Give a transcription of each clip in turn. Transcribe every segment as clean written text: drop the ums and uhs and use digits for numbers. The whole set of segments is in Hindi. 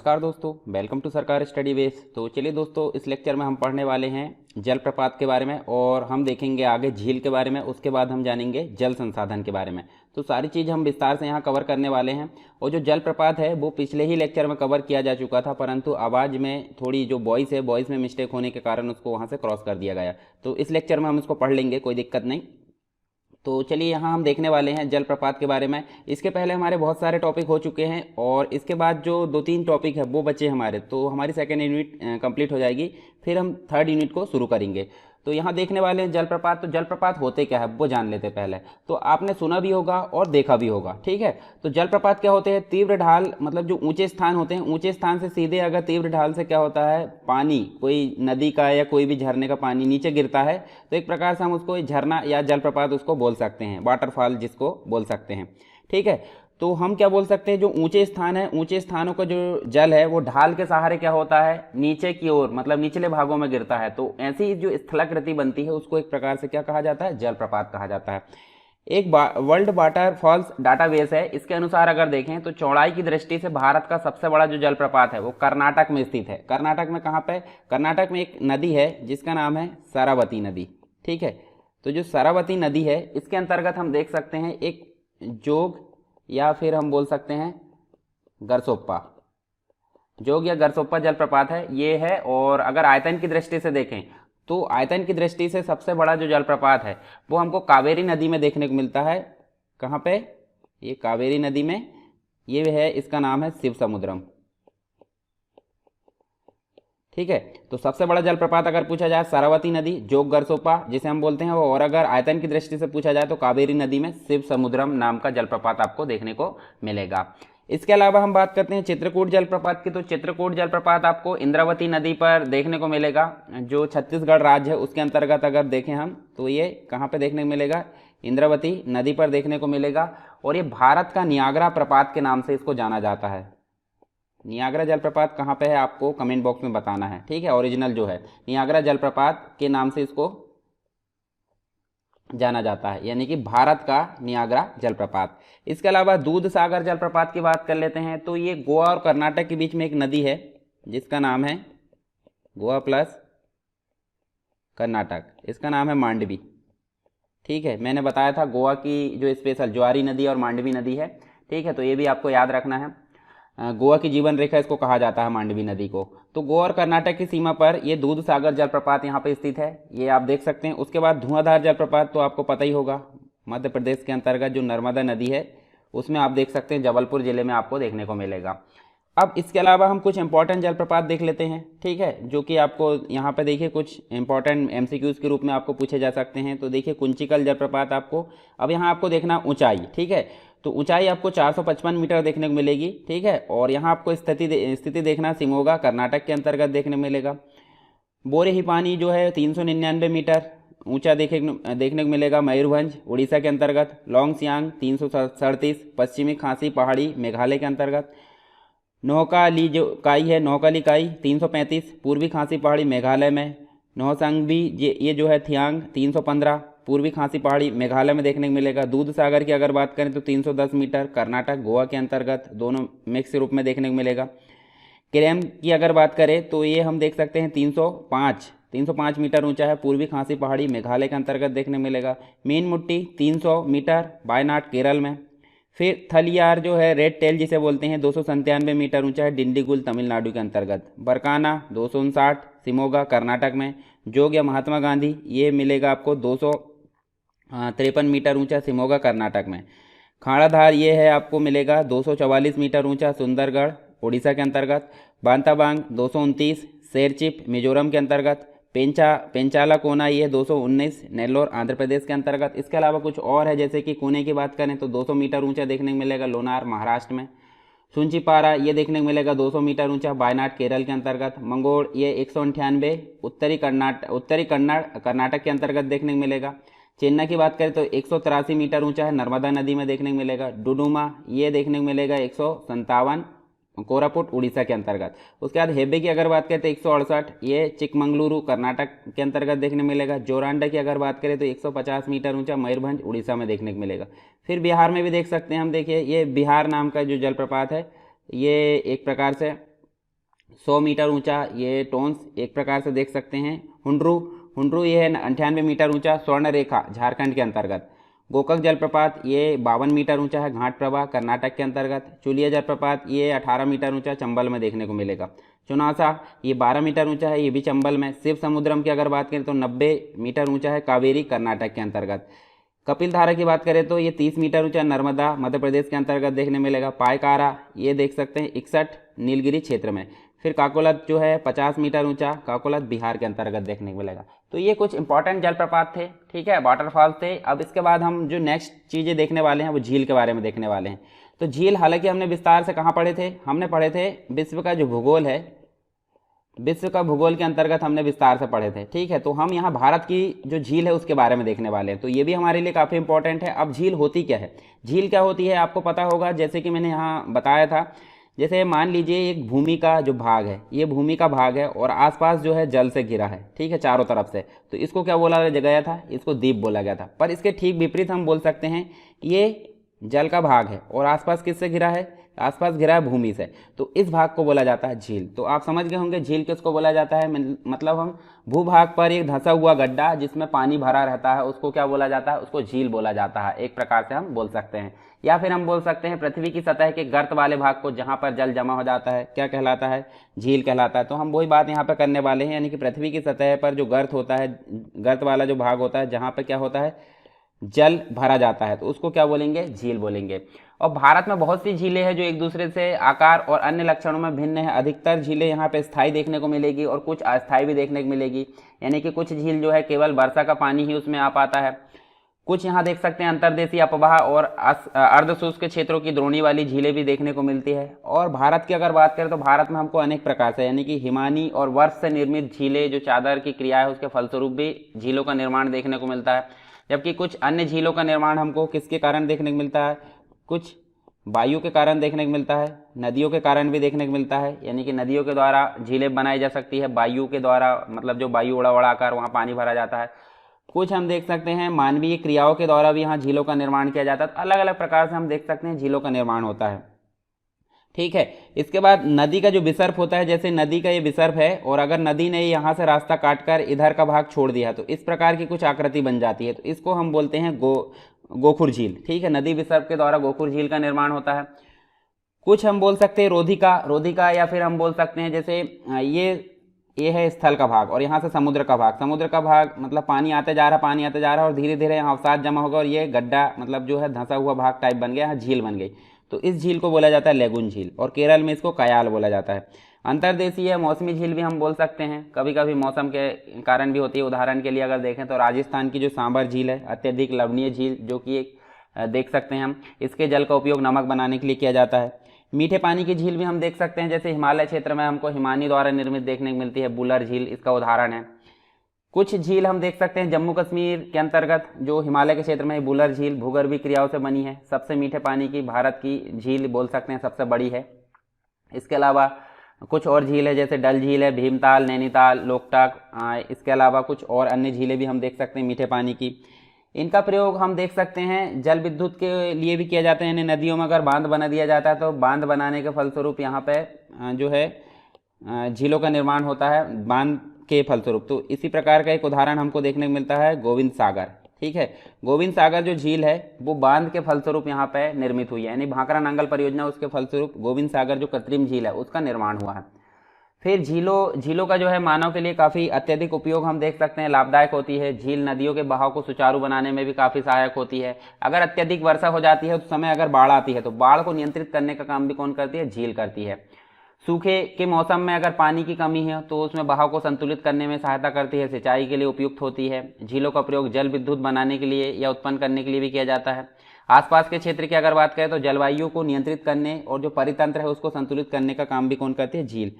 नमस्कार दोस्तों, वेलकम टू सरकार स्टडी बेस। तो चलिए दोस्तों, इस लेक्चर में हम पढ़ने वाले हैं जलप्रपात के बारे में और हम देखेंगे आगे झील के बारे में। उसके बाद हम जानेंगे जल संसाधन के बारे में। तो सारी चीज़ हम विस्तार से यहाँ कवर करने वाले हैं। और जो जलप्रपात है वो पिछले ही लेक्चर में कवर किया जा चुका था, परंतु आवाज़ में थोड़ी जो वॉइस है, वॉइस में मिस्टेक होने के कारण उसको वहाँ से क्रॉस कर दिया गया। तो इस लेक्चर में हम इसको पढ़ लेंगे, कोई दिक्कत नहीं। तो चलिए यहाँ हम देखने वाले हैं जलप्रपात के बारे में। इसके पहले हमारे बहुत सारे टॉपिक हो चुके हैं और इसके बाद जो 2-3 टॉपिक है वो बचे हमारे। तो हमारी सेकेंड यूनिट कंप्लीट हो जाएगी, फिर हम थर्ड यूनिट को शुरू करेंगे। तो यहाँ देखने वाले हैं जलप्रपात। तो जलप्रपात होते क्या है वो जान लेते पहले। तो आपने सुना भी होगा और देखा भी होगा, ठीक है। तो जलप्रपात क्या होते हैं? तीव्र ढाल, मतलब जो ऊंचे स्थान होते हैं, ऊंचे स्थान से सीधे अगर तीव्र ढाल से क्या होता है, पानी, कोई नदी का या कोई भी झरने का पानी नीचे गिरता है तो एक प्रकार से हम उसको झरना या जलप्रपात उसको बोल सकते हैं, वाटरफॉल जिसको बोल सकते हैं, ठीक है। तो हम क्या बोल सकते हैं, जो ऊंचे स्थान है, ऊंचे स्थानों का जो जल है वो ढाल के सहारे क्या होता है, नीचे की ओर, मतलब निचले भागों में गिरता है। तो ऐसी जो स्थलाकृति बनती है उसको एक प्रकार से क्या कहा जाता है, जलप्रपात कहा जाता है। एक वर्ल्ड वाटरफॉल्स डाटाबेस है, इसके अनुसार अगर देखें तो चौड़ाई की दृष्टि से भारत का सबसे बड़ा जो जलप्रपात है वो कर्नाटक में स्थित है। कर्नाटक में कहाँ पे? कर्नाटक में एक नदी है जिसका नाम है शरावती नदी, ठीक है। तो जो शरावती नदी है इसके अंतर्गत हम देख सकते हैं एक जोग या फिर हम बोल सकते हैं गरसोप्पा, जोग या गरसोप्पा जलप्रपात है ये है। और अगर आयतन की दृष्टि से देखें तो आयतन की दृष्टि से सबसे बड़ा जो जलप्रपात है वो हमको कावेरी नदी में देखने को मिलता है। कहाँ पे? ये कावेरी नदी में, ये है, इसका नाम है शिव समुद्रम, ठीक है। तो सबसे बड़ा जलप्रपात अगर पूछा जाए शरावती नदी, जोग गरसोप्पा जिसे हम बोलते हैं वो, और अगर आयतन की दृष्टि से पूछा जाए तो कावेरी नदी में शिव समुद्रम नाम का जलप्रपात आपको देखने को मिलेगा। इसके अलावा हम बात करते हैं चित्रकूट जलप्रपात की। तो चित्रकूट जलप्रपात आपको इंद्रावती नदी पर देखने को मिलेगा, जो छत्तीसगढ़ राज्य है उसके अंतर्गत अगर देखें हम तो ये कहाँ पे देखने को मिलेगा, इंद्रावती नदी पर देखने को मिलेगा। और ये भारत का नियाग्रा प्रपात के नाम से इसको जाना जाता है। नियाग्रा जलप्रपात कहाँ पे है आपको कमेंट बॉक्स में बताना है, ठीक है। ओरिजिनल जो है नियाग्रा जलप्रपात के नाम से इसको जाना जाता है, यानी कि भारत का नियाग्रा जलप्रपात। इसके अलावा दूध सागर जलप्रपात की बात कर लेते हैं। तो ये गोवा और कर्नाटक के बीच में एक नदी है जिसका नाम है गोवा प्लस कर्नाटक, इसका नाम है मांडवी, ठीक है। मैंने बताया था गोवा की जो स्पेशल ज्वारी नदी और मांडवी नदी है, ठीक है। तो ये भी आपको याद रखना है। गोवा की जीवन रेखा इसको कहा जाता है, मांडवी नदी को। तो गोवा और कर्नाटक की सीमा पर ये दूध सागर जलप्रपात यहाँ पे स्थित है, ये आप देख सकते हैं। उसके बाद धुआंधार जलप्रपात तो आपको पता ही होगा, मध्य प्रदेश के अंतर्गत जो नर्मदा नदी है उसमें आप देख सकते हैं, जबलपुर जिले में आपको देखने को मिलेगा। अब इसके अलावा हम कुछ इंपॉर्टेंट जलप्रपात देख लेते हैं, ठीक है, जो कि आपको यहाँ पे देखिए कुछ इंपॉर्टेंट एमसीक्यूज के रूप में आपको पूछे जा सकते हैं। तो देखिए कुंचिकल जलप्रपात आपको, अब यहाँ आपको देखना ऊंचाई, ठीक है। तो ऊंचाई आपको 455 मीटर देखने को मिलेगी, ठीक है। और यहाँ आपको स्थिति देखना शिमोगा कर्नाटक के अंतर्गत देखने को मिलेगा। बोरे ही पानी जो है 399 मीटर ऊंचा देखने को मिलेगा, मयूरभंज उड़ीसा के अंतर्गत। लॉन्ग सियांग 337 पश्चिमी खासी पहाड़ी मेघालय के अंतर्गत। नौकाली जो काई है, नौकाली काई 335 पूर्वी खासी पहाड़ी मेघालय में। नौसंगबी ये जो है थियांग 315 पूर्वी खासी पहाड़ी मेघालय में देखने को मिलेगा। दूध सागर की अगर बात करें तो 310 मीटर कर्नाटक गोवा के अंतर्गत, दोनों मिक्स रूप में देखने को मिलेगा। केरम की अगर बात करें तो ये हम देख सकते हैं 305 मीटर ऊंचा है, पूर्वी खासी पहाड़ी मेघालय के अंतर्गत देखने को मिलेगा। मीन मुट्टी 300 मीटर वायनाड केरल में। फिर थलियार जो है रेड टेल जिसे बोलते हैं 297 मीटर ऊंचा है, डिंडीगुल तमिलनाडु के अंतर्गत। बरकाना 259 शिमोगा कर्नाटक में। जोग या महात्मा गांधी ये मिलेगा आपको 253 मीटर ऊंचा शिमोगा कर्नाटक में। खाड़ाधार ये है आपको मिलेगा 244 मीटर ऊंचा सुंदरगढ़ उड़ीसा के अंतर्गत। बांताबांग 229 शेरचिप मिजोरम के अंतर्गत। पेंचाला कोना ये 219 नेल्लोर आंध्र प्रदेश के अंतर्गत। इसके अलावा कुछ और है, जैसे कि कोने की बात करें तो 200 मीटर ऊंचा देखने को मिलेगा लोनार महाराष्ट्र में। सुंचिपारा ये देखने को मिलेगा 200 मीटर ऊंचा वायनाड केरल के अंतर्गत। मंगोड़ ये 198 उत्तरी कर्नाटक के अंतर्गत देखने को मिलेगा। चेन्नई की बात करें तो 183 मीटर ऊंचा है, नर्मदा नदी में देखने को मिलेगा। डुडुमा ये देखने को मिलेगा 157 कोरापुट उड़ीसा के अंतर्गत। उसके बाद हेबे की अगर बात करें तो 168 ये चिकमंगलुरु कर्नाटक के अंतर्गत देखने मिलेगा। जोरांडा की अगर बात करें तो 150 मीटर ऊंचा मयूरभंज उड़ीसा में देखने को मिलेगा। फिर बिहार में भी देख सकते हैं हम, देखिए ये बिहार नाम का जो जलप्रपात है ये एक प्रकार से 100 मीटर ऊंचा ये टोंस एक प्रकार से देख सकते हैं। हुंड्रू हुंड्रू ये है 98 मीटर ऊंचा, स्वर्ण रेखा झारखंड के अंतर्गत। गोकक जलप्रपात ये 52 मीटर ऊंचा है, घाट प्रवाह कर्नाटक के अंतर्गत। चुलिया जलप्रपात ये 18 मीटर ऊंचा, चंबल में देखने को मिलेगा। चुनासा ये 12 मीटर ऊंचा है, ये भी चंबल में। शिव समुद्रम की अगर बात करें तो 90 मीटर ऊंचा है, कावेरी कर्नाटक के अंतर्गत। कपिल धारा की बात करें तो ये 30 मीटर ऊंचा, नर्मदा मध्य प्रदेश के अंतर्गत देखने मिलेगा। पायकारा ये देख सकते हैं 61 नीलगिरी क्षेत्र में। फिर काकोलत जो है 50 मीटर ऊंचा, काकोलत बिहार के अंतर्गत देखने को मिलेगा। तो ये कुछ इंपॉर्टेंट जलप्रपात थे, ठीक है, वाटरफॉल थे। अब इसके बाद हम जो नेक्स्ट चीज़ें देखने वाले हैं वो झील के बारे में देखने वाले हैं। तो झील हालांकि हमने विस्तार से कहाँ पढ़े थे, हमने पढ़े थे विश्व का जो भूगोल है, विश्व का भूगोल के अंतर्गत हमने विस्तार से पढ़े थे, ठीक है। तो हम यहाँ भारत की जो झील है उसके बारे में देखने वाले हैं। तो ये भी हमारे लिए काफ़ी इंपॉर्टेंट है। अब झील होती क्या है, झील क्या होती है आपको पता होगा, जैसे कि मैंने यहाँ बताया था। जैसे मान लीजिए एक भूमि का जो भाग है, ये भूमि का भाग है और आसपास जो है जल से घिरा है, ठीक है, चारों तरफ से। तो इसको क्या बोला गया था, इसको द्वीप बोला गया था। पर इसके ठीक विपरीत हम बोल सकते हैं कि ये जल का भाग है और आसपास किससे घिरा है, आसपास घिरा है भूमि से। तो इस भाग को बोला जाता है झील। तो आप समझ गए होंगे झील किसको बोला जाता है। मतलब हम भूभाग पर एक धंसा हुआ गड्ढा जिसमें पानी भरा रहता है उसको क्या बोला जाता है, उसको झील बोला जाता है, एक प्रकार से हम बोल सकते हैं। या फिर हम बोल सकते हैं पृथ्वी की सतह के गर्त वाले भाग को जहाँ पर जल जमा हो जाता है, क्या कहलाता है, झील कहलाता है। तो हम वही बात यहाँ पर करने वाले हैं, यानी कि पृथ्वी की सतह पर जो गर्त होता है, गर्त वाला जो भाग होता है जहाँ पर क्या होता है, जल भरा जाता है, तो उसको क्या बोलेंगे, झील बोलेंगे। और भारत में बहुत सी झीलें हैं जो एक दूसरे से आकार और अन्य लक्षणों में भिन्न है। अधिकतर झीलें यहाँ पे स्थायी देखने को मिलेगी और कुछ अस्थायी भी देखने को मिलेगी, यानी कि कुछ झील जो है केवल वर्षा का पानी ही उसमें आ पाता है। कुछ यहाँ देख सकते हैं अंतर्देशीय अपवाह और अर्धशुष्क क्षेत्रों की द्रोणी वाली झीलें भी देखने को मिलती है। और भारत की अगर बात करें तो भारत में हमको अनेक प्रकार से, यानी कि हिमानी और वर्ष से निर्मित झीलें, जो चादर की क्रिया है उसके फलस्वरूप भी झीलों का निर्माण देखने को मिलता है। जबकि कुछ अन्य झीलों का निर्माण हमको किसके कारण देखने को मिलता है, कुछ वायु के कारण देखने को मिलता है, नदियों के कारण भी देखने को मिलता है, यानी कि नदियों के द्वारा झीलें बनाई जा सकती है, वायु के द्वारा, मतलब जो वायु उड़ा उड़ा कर वहाँ पानी भरा जाता है। कुछ हम देख सकते हैं मानवीय क्रियाओं के द्वारा भी यहाँ झीलों का निर्माण किया जाता है। अलग अलग प्रकार से हम देख सकते हैं झीलों का निर्माण होता है, ठीक है। इसके बाद नदी का जो विसर्प होता है, जैसे नदी का ये विसर्प है और अगर नदी ने यहाँ से रास्ता काटकर इधर का भाग छोड़ दिया तो इस प्रकार की कुछ आकृति बन जाती है, तो इसको हम बोलते हैं गोखुर झील, ठीक है। नदी विसर्प के द्वारा गोखुर झील का निर्माण होता है। कुछ हम बोल सकते हैं रोधिका, या फिर हम बोल सकते हैं जैसे ये है स्थल का भाग और यहाँ से समुद्र का भाग मतलब पानी आते जा रहा है और धीरे धीरे यहाँ अवसाद जमा होगा और ये गड्ढा, मतलब जो है धंसा हुआ भाग टाइप बन गया, यहाँ झील बन गई। तो इस झील को बोला जाता है लेगुन झील और केरल में इसको कयाल बोला जाता है। अंतर्देशीय मौसमी झील भी हम बोल सकते हैं, कभी कभी मौसम के कारण भी होती है। उदाहरण के लिए अगर देखें तो राजस्थान की जो सांबर झील है, अत्यधिक लवणीय झील, जो कि एक देख सकते हैं हम, इसके जल का उपयोग नमक बनाने के लिए किया जाता है। मीठे पानी की झील भी हम देख सकते हैं, जैसे हिमालय क्षेत्र में हमको हिमानी द्वारा निर्मित देखने को मिलती है, बुलर झील इसका उदाहरण है। कुछ झील हम देख सकते हैं जम्मू कश्मीर के अंतर्गत, जो हिमालय के क्षेत्र में बुलर झील भूगर्भीय क्रियाओं से बनी है। सबसे मीठे पानी की भारत की झील बोल सकते हैं, सबसे बड़ी है। इसके अलावा कुछ और झील है, जैसे डल झील है, भीमताल, नैनीताल, लोकटक। इसके अलावा कुछ और अन्य झीलें भी हम देख सकते हैं मीठे पानी की। इनका प्रयोग हम देख सकते हैं जल विद्युत के लिए भी किया जाता है, यानी नदियों में अगर बांध बना दिया जाता है तो बांध बनाने के फलस्वरूप यहाँ पे जो है झीलों का निर्माण होता है बांध के फलस्वरूप। तो इसी प्रकार का एक उदाहरण हमको देखने को मिलता है गोविंद सागर, ठीक है। गोविंद सागर जो झील है वो बांध के फलस्वरूप यहाँ पे निर्मित हुई है, यानी भाखड़ा नांगल परियोजना उसके फलस्वरूप गोविंद सागर जो कृत्रिम झील है उसका निर्माण हुआ है। फिर झीलों का जो है मानव के लिए काफ़ी अत्यधिक उपयोग हम देख सकते हैं, लाभदायक होती है। झील नदियों के बहाव को सुचारू बनाने में भी काफ़ी सहायक होती है। अगर अत्यधिक वर्षा हो जाती है उस समय अगर बाढ़ आती है तो बाढ़ को नियंत्रित करने का काम भी कौन करती है, झील करती है। सूखे के मौसम में अगर पानी की कमी है तो उसमें बहाव को संतुलित करने में सहायता करती है, सिंचाई के लिए उपयुक्त होती है। झीलों का प्रयोग जल विद्युत बनाने के लिए या उत्पन्न करने के लिए भी किया जाता है। आसपास के क्षेत्र की अगर बात करें तो जलवायु को नियंत्रित करने और जो परितंत्र है उसको संतुलित करने का काम भी कौन करती है, झील।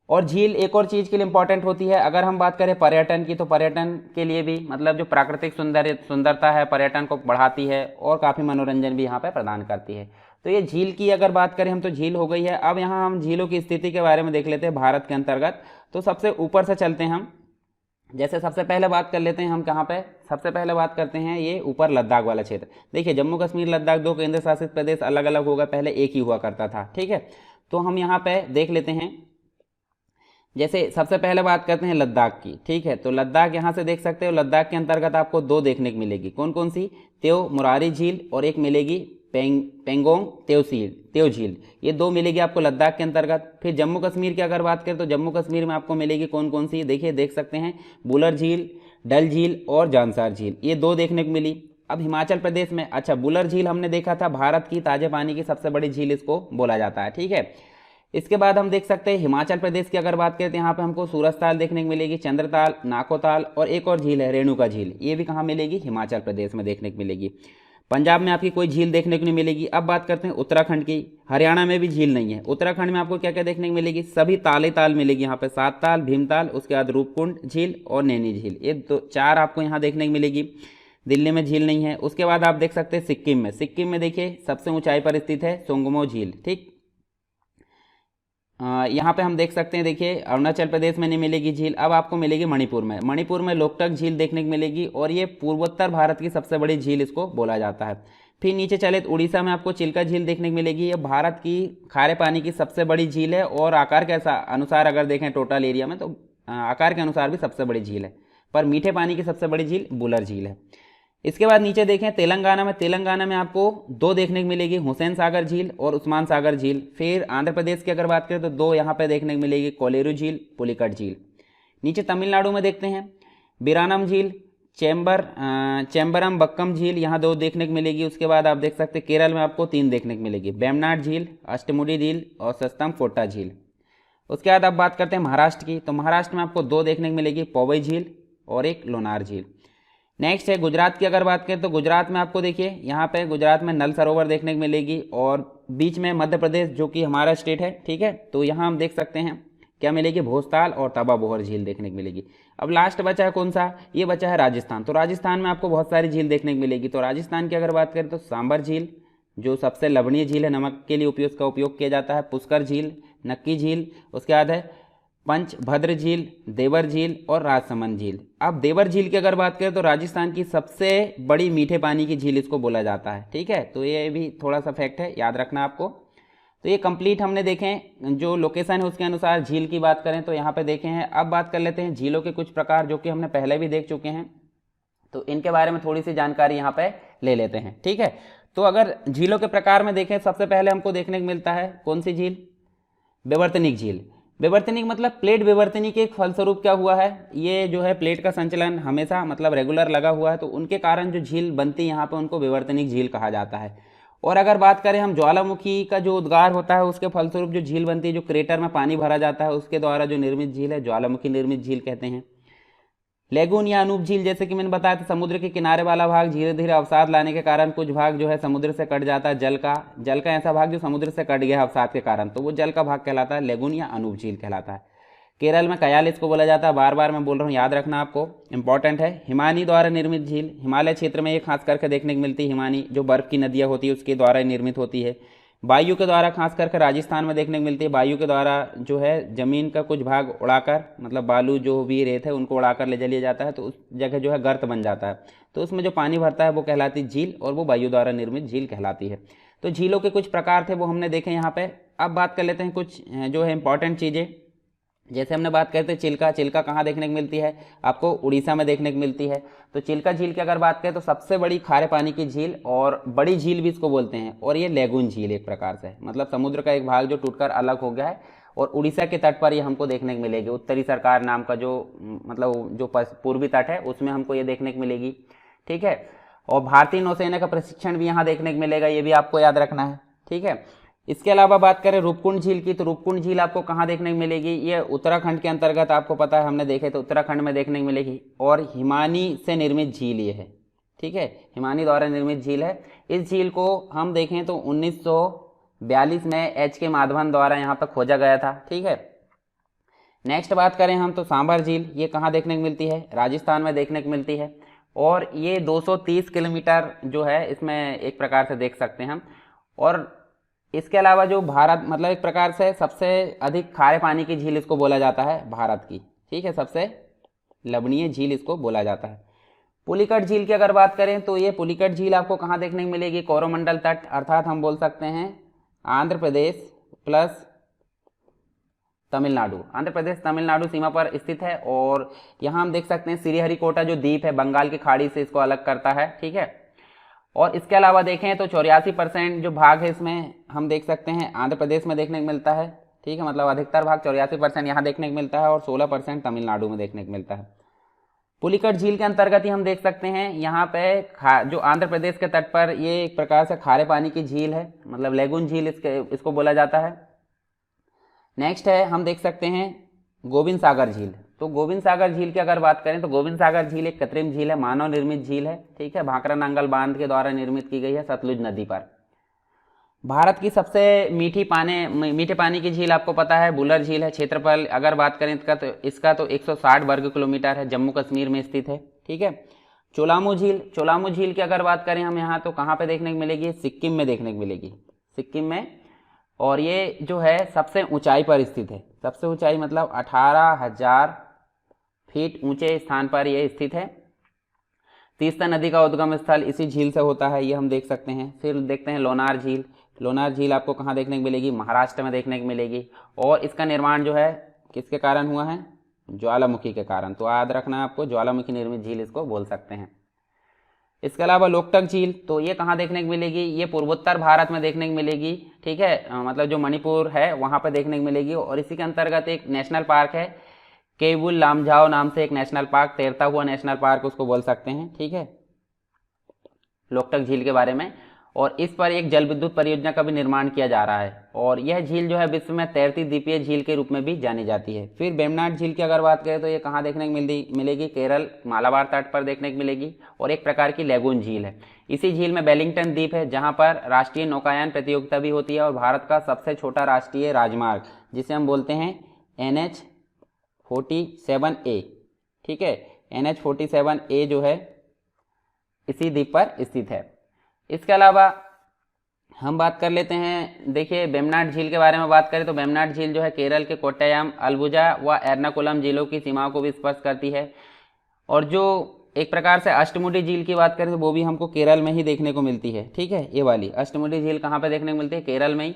और झील एक और चीज़ के लिए इंपॉर्टेंट होती है, अगर हम बात करें पर्यटन की, तो पर्यटन के लिए भी, मतलब जो प्राकृतिक सुंदरता है पर्यटन को बढ़ाती है और काफ़ी मनोरंजन भी यहाँ पे प्रदान करती है। तो ये झील की अगर बात करें हम तो झील हो गई है। अब यहाँ हम झीलों की स्थिति के बारे में देख लेते हैं भारत के अंतर्गत। तो सबसे ऊपर से चलते हैं हम, जैसे सबसे पहले बात कर लेते हैं हम कहाँ पे, सबसे पहले बात करते हैं ये ऊपर लद्दाख वाला क्षेत्र। देखिए जम्मू कश्मीर लद्दाख दो केंद्र शासित प्रदेश अलग अलग हो गए, पहले एक ही हुआ करता था, ठीक है। तो हम यहाँ पे देख लेते हैं जैसे सबसे पहले बात करते हैं लद्दाख की, ठीक है। तो लद्दाख यहाँ से देख सकते हो, लद्दाख के अंतर्गत आपको दो देखने को मिलेगी, कौन कौन सी, तेव मुरारी झील और एक मिलेगी पेंगोंग तेव झील, ये दो मिलेगी आपको लद्दाख के अंतर्गत। फिर जम्मू कश्मीर की अगर बात करें तो जम्मू कश्मीर में आपको मिलेगी कौन कौन सी, देखिए देख सकते हैं, बुलर झील, डल झील और जानसार झील, ये दो देखने को मिली। अब हिमाचल प्रदेश में, अच्छा बुलर झील हमने देखा था भारत की ताजे पानी की सबसे बड़ी झील इसको बोला जाता है, ठीक है। इसके बाद हम देख सकते हैं हिमाचल प्रदेश की अगर बात करें तो यहाँ पे हमको सूरजताल देखने को मिलेगी, चंद्रताल, नाकोताल और एक और झील है रेणुका झील, ये भी कहाँ मिलेगी, हिमाचल प्रदेश में देखने को मिलेगी। पंजाब में आपकी कोई झील देखने को नहीं मिलेगी। अब बात करते हैं उत्तराखंड की, हरियाणा में भी झील नहीं है। उत्तराखंड में आपको क्या क्या देखने को मिलेगी, सभी ताले ताल मिलेगी यहाँ पे, सात ताल, भीमताल, उसके बाद रूपकुंड झील और नैनी झील, ये दो चार आपको यहाँ देखने को मिलेगी। दिल्ली में झील नहीं है। उसके बाद आप देख सकते हैं सिक्किम में देखिए सबसे ऊंचाई पर स्थित है सोंगमो झील, ठीक। यहाँ पे हम देख सकते हैं, देखिए अरुणाचल प्रदेश में नहीं मिलेगी झील। अब आपको मिलेगी मणिपुर में लोकटक झील देखने को मिलेगी और ये पूर्वोत्तर भारत की सबसे बड़ी झील इसको बोला जाता है। फिर नीचे चले तो उड़ीसा में आपको चिल्का झील देखने को मिलेगी, ये भारत की खारे पानी की सबसे बड़ी झील है और आकार के अनुसार अगर देखें टोटल एरिया में तो आकार के अनुसार भी सबसे बड़ी झील है, पर मीठे पानी की सबसे बड़ी झील बुलर झील है। इसके बाद नीचे देखें तेलंगाना में आपको दो देखने को मिलेगी, हुसैन सागर झील और उस्मान सागर झील। फिर आंध्र प्रदेश की अगर बात करें तो दो यहाँ पे देखने को मिलेगी, कोलेरू झील, पुलिकट झील। नीचे तमिलनाडु में देखते हैं बीरानम झील, चेम्बरम बक्कम झील, यहाँ दो देखने को मिलेगी। उसके बाद आप देख सकते हैं केरल में आपको तीन देखने को मिलेगी, बेमनाड झील, अष्टमुडी झील और सस्तम फोटा झील। उसके बाद आप बात करते हैं महाराष्ट्र की, तो महाराष्ट्र में आपको दो देखने को मिलेगी, पौवई झील और एक लोनार झील। नेक्स्ट है गुजरात की अगर बात करें तो गुजरात में आपको देखिए यहाँ पे गुजरात में नल सरोवर देखने को मिलेगी और बीच में मध्य प्रदेश जो कि हमारा स्टेट है, ठीक है। तो यहाँ हम देख सकते हैं क्या मिलेगी, भोजताल और तवा बोहर झील देखने को मिलेगी। अब लास्ट बचा है कौन सा, ये बचा है राजस्थान। तो राजस्थान में आपको बहुत सारी झील देखने को मिलेगी। तो राजस्थान की अगर बात करें तो सांबर झील जो सबसे लवणीय झील है, नमक के लिए उसका उपयोग किया जाता है, पुष्कर झील, नक्की झील, उसके बाद है पंचभद्र झील, देवर झील और राजसमंद झील। अब देवर झील की अगर बात करें तो राजस्थान की सबसे बड़ी मीठे पानी की झील इसको बोला जाता है, ठीक है। तो ये भी थोड़ा सा फैक्ट है, याद रखना आपको। तो ये कंप्लीट हमने देखें जो लोकेशन है उसके अनुसार झील की बात करें तो यहाँ पे देखे हैं। अब बात कर लेते हैं झीलों के कुछ प्रकार जो कि हमने पहले भी देख चुके हैं, तो इनके बारे में थोड़ी सी जानकारी यहाँ पे ले लेते हैं, ठीक है। तो अगर झीलों के प्रकार में देखें सबसे पहले हमको देखने को मिलता है कौन सी झील, विवर्तनिक झील। विवर्तनिक मतलब प्लेट विवर्तनी के एक फलस्वरूप क्या हुआ है, ये जो है प्लेट का संचलन हमेशा मतलब रेगुलर लगा हुआ है, तो उनके कारण जो झील बनती है यहाँ पे उनको विवर्तनिक झील कहा जाता है। और अगर बात करें हम ज्वालामुखी का जो उद्गार होता है उसके फलस्वरूप जो झील बनती है, जो क्रेटर में पानी भरा जाता है उसके द्वारा जो निर्मित झील है ज्वालामुखी निर्मित झील कहते हैं। लेगून या अनूप झील, जैसे कि मैंने बताया था समुद्र के किनारे वाला भाग धीरे धीरे अवसाद लाने के कारण कुछ भाग जो है समुद्र से कट जाता है, जल का ऐसा भाग जो समुद्र से कट गया अवसाद के कारण, तो वो जल का भाग कहलाता है, लेगून या अनूप झील कहलाता है। केरल में कयाल इसको बोला जाता है, बार बार मैं बोल रहा हूँ, याद रखना आपको, इंपॉर्टेंट है। हिमानी द्वारा निर्मित झील, हिमालय क्षेत्र में ये खास करके देखने को मिलती है, हिमानी जो बर्फ की नदियाँ होती है उसके द्वारा निर्मित होती है। वायु के द्वारा खास करके राजस्थान में देखने को मिलती है, वायु के द्वारा जो है जमीन का कुछ भाग उड़ाकर, मतलब बालू जो भी रेत है उनको उड़ाकर ले चलिया जाता है, तो उस जगह जो है गर्त बन जाता है, तो उसमें जो पानी भरता है वो कहलाती झील और वो वायु द्वारा निर्मित झील कहलाती है। तो झीलों के कुछ प्रकार थे वो हमने देखे यहाँ पे। अब बात कर लेते हैं कुछ जो है इंपॉर्टेंट चीज़ें, जैसे हमने बात करते हैं चिल्का कहाँ देखने को मिलती है, आपको उड़ीसा में देखने को मिलती है। तो चिल्का झील की अगर बात करें तो सबसे बड़ी खारे पानी की झील और बड़ी झील भी इसको बोलते हैं, और ये लेगून झील एक प्रकार से, मतलब समुद्र का एक भाग जो टूटकर अलग हो गया है, और उड़ीसा के तट पर ये हमको देखने को मिलेगी। उत्तरी सरकार नाम का जो मतलब जो पूर्वी तट है उसमें हमको ये देखने को मिलेगी, ठीक है। और भारतीय नौसेना का प्रशिक्षण भी यहाँ देखने को मिलेगा, ये भी आपको याद रखना है, ठीक है। इसके अलावा बात करें रूपकुंड झील की, तो रूपकुंड झील आपको कहाँ देखने को मिलेगी, ये उत्तराखंड के अंतर्गत आपको पता है, हमने देखे तो उत्तराखंड में देखने को मिलेगी, और हिमानी से निर्मित झील ये है, ठीक है, हिमानी द्वारा निर्मित झील है। इस झील को हम देखें तो 1942 में एच के माधवन द्वारा यहाँ पर खोजा गया था, ठीक है। नेक्स्ट बात करें हम तो सांबर झील, ये कहाँ देखने को मिलती है, राजस्थान में देखने को मिलती है, और ये 230 किलोमीटर जो है इसमें एक प्रकार से देख सकते हैं हम। और इसके अलावा जो भारत मतलब एक प्रकार से सबसे अधिक खारे पानी की झील इसको बोला जाता है भारत की, ठीक है, सबसे लवणीय झील इसको बोला जाता है। पुलिकट झील की अगर बात करें तो ये पुलिकट झील आपको कहाँ देखने को मिलेगी, कोरोमंडल तट, अर्थात हम बोल सकते हैं आंध्र प्रदेश प्लस तमिलनाडु, आंध्र प्रदेश तमिलनाडु सीमा पर स्थित है। और यहाँ हम देख सकते हैं श्रीहरिकोटा जो द्वीप है बंगाल की खाड़ी से इसको अलग करता है, ठीक है। और इसके अलावा देखें तो 84% जो भाग है इसमें हम देख सकते हैं आंध्र प्रदेश में देखने को मिलता है, ठीक है। मतलब अधिकतर भाग 84% यहाँ देखने को मिलता है और 16% तमिलनाडु में देखने को मिलता है। पुलिकट झील के अंतर्गत ही हम देख सकते हैं यहाँ पे जो आंध्र प्रदेश के तट पर ये एक प्रकार से खारे पानी की झील है, मतलब लेगून झील इसको बोला जाता है। नेक्स्ट है हम देख सकते हैं गोविंद सागर झील। तो गोविंद सागर झील की अगर बात करें तो गोविंद सागर झील एक कृत्रिम झील है, मानव निर्मित झील है, ठीक है। भाखरा नांगल बांध के द्वारा निर्मित की गई है सतलुज नदी पर। भारत की सबसे मीठे पानी की झील आपको पता है बुलर झील है। क्षेत्रफल अगर बात करें इसका तो 160 वर्ग किलोमीटर है, जम्मू कश्मीर में स्थित है, ठीक है। चोलामू झील की अगर बात करें हम यहाँ तो कहाँ पे देखने को मिलेगी, सिक्किम में देखने को मिलेगी, सिक्किम में। और ये जो है सबसे ऊंचाई पर स्थित है, सबसे ऊंचाई मतलब 18,000 फीट ऊंचे स्थान पर यह स्थित है। तीस्ता नदी का उद्गम स्थल इसी झील से होता है, ये हम देख सकते हैं। फिर देखते हैं लोनार झील। लोनार झील आपको कहाँ देखने को मिलेगी, महाराष्ट्र में देखने को मिलेगी। और इसका निर्माण जो है किसके कारण हुआ है, ज्वालामुखी के कारण। तो याद रखना है आपको, ज्वालामुखी निर्मित झील इसको बोल सकते हैं। इसके अलावा लोकटक झील, तो ये कहाँ देखने को मिलेगी, ये पूर्वोत्तर भारत में देखने को मिलेगी, ठीक है। मतलब जो मणिपुर है वहाँ पर देखने को मिलेगी। और इसी के अंतर्गत एक नेशनल पार्क है, केबुल लामझाओ नाम से एक नेशनल पार्क, तैरता हुआ नेशनल पार्क उसको बोल सकते हैं, ठीक है, लोकटक झील के बारे में। और इस पर एक जल विद्युत परियोजना का भी निर्माण किया जा रहा है। और यह झील जो है विश्व में तैरती द्वीपीय झील के रूप में भी जानी जाती है। फिर वेम्बनाड झील की अगर बात करें तो ये कहाँ देखने को मिलेगी, केरल मालाबार तट पर देखने को मिलेगी। और एक प्रकार की लेगून झील है। इसी झील में वेलिंगटन द्वीप है जहाँ पर राष्ट्रीय नौकायन प्रतियोगिता भी होती है। और भारत का सबसे छोटा राष्ट्रीय राजमार्ग जिसे हम बोलते हैं NH-47A, ठीक है, NH-47A जो है इसी द्वीप पर स्थित है। इसके अलावा हम बात कर लेते हैं, देखिए वेम्बनाड झील के बारे में बात करें तो वेम्बनाड झील जो है केरल के कोट्टयम, अलबुजा व एर्नाकुलम जिलों की सीमाओं को भी स्पर्श करती है। और जो एक प्रकार से अष्टमुडी झील की बात करें तो वो भी हमको केरल में ही देखने को मिलती है, ठीक है। ये वाली अष्टमुडी झील कहाँ पे देखने को मिलती है, केरल में ही।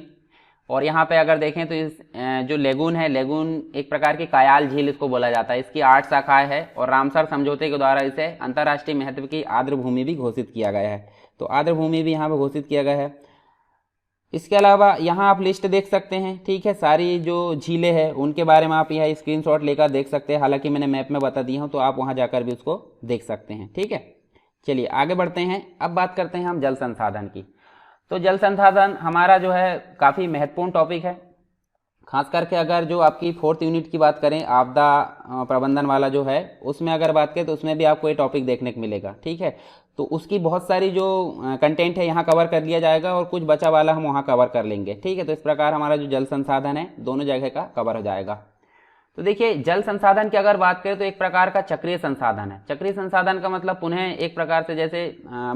और यहाँ पे अगर देखें तो इस जो लेगून है, लेगून एक प्रकार की कायाल झील इसको बोला जाता है। इसकी 8 शाखाएं हैं और रामसर समझौते के द्वारा इसे अंतर्राष्ट्रीय महत्व की आर्द्र भूमि भी घोषित किया गया है। तो आर्द्र भूमि भी यहाँ पे घोषित किया गया है। इसके अलावा यहाँ आप लिस्ट देख सकते हैं, ठीक है, सारी जो झीलें हैं उनके बारे में आप यहाँ स्क्रीनशॉट लेकर देख सकते हैं। हालांकि मैंने मैप में बता दिया हूँ तो आप वहाँ जाकर भी उसको देख सकते हैं, ठीक है। चलिए आगे बढ़ते हैं। अब बात करते हैं हम जल संसाधन की। तो जल संसाधन हमारा जो है काफ़ी महत्वपूर्ण टॉपिक है। खास करके अगर जो आपकी 4th यूनिट की बात करें, आपदा प्रबंधन वाला जो है उसमें अगर बात करें तो उसमें भी आपको ये टॉपिक देखने को मिलेगा, ठीक है। तो उसकी बहुत सारी जो कंटेंट है यहाँ कवर कर लिया जाएगा और कुछ बचा वाला हम वहाँ कवर कर लेंगे, ठीक है। तो इस प्रकार हमारा जो जल संसाधन है दोनों जगह का कवर हो जाएगा। तो देखिए जल संसाधन की अगर बात करें तो एक प्रकार का चक्रीय संसाधन है। चक्रीय संसाधन का मतलब पुनः एक प्रकार से जैसे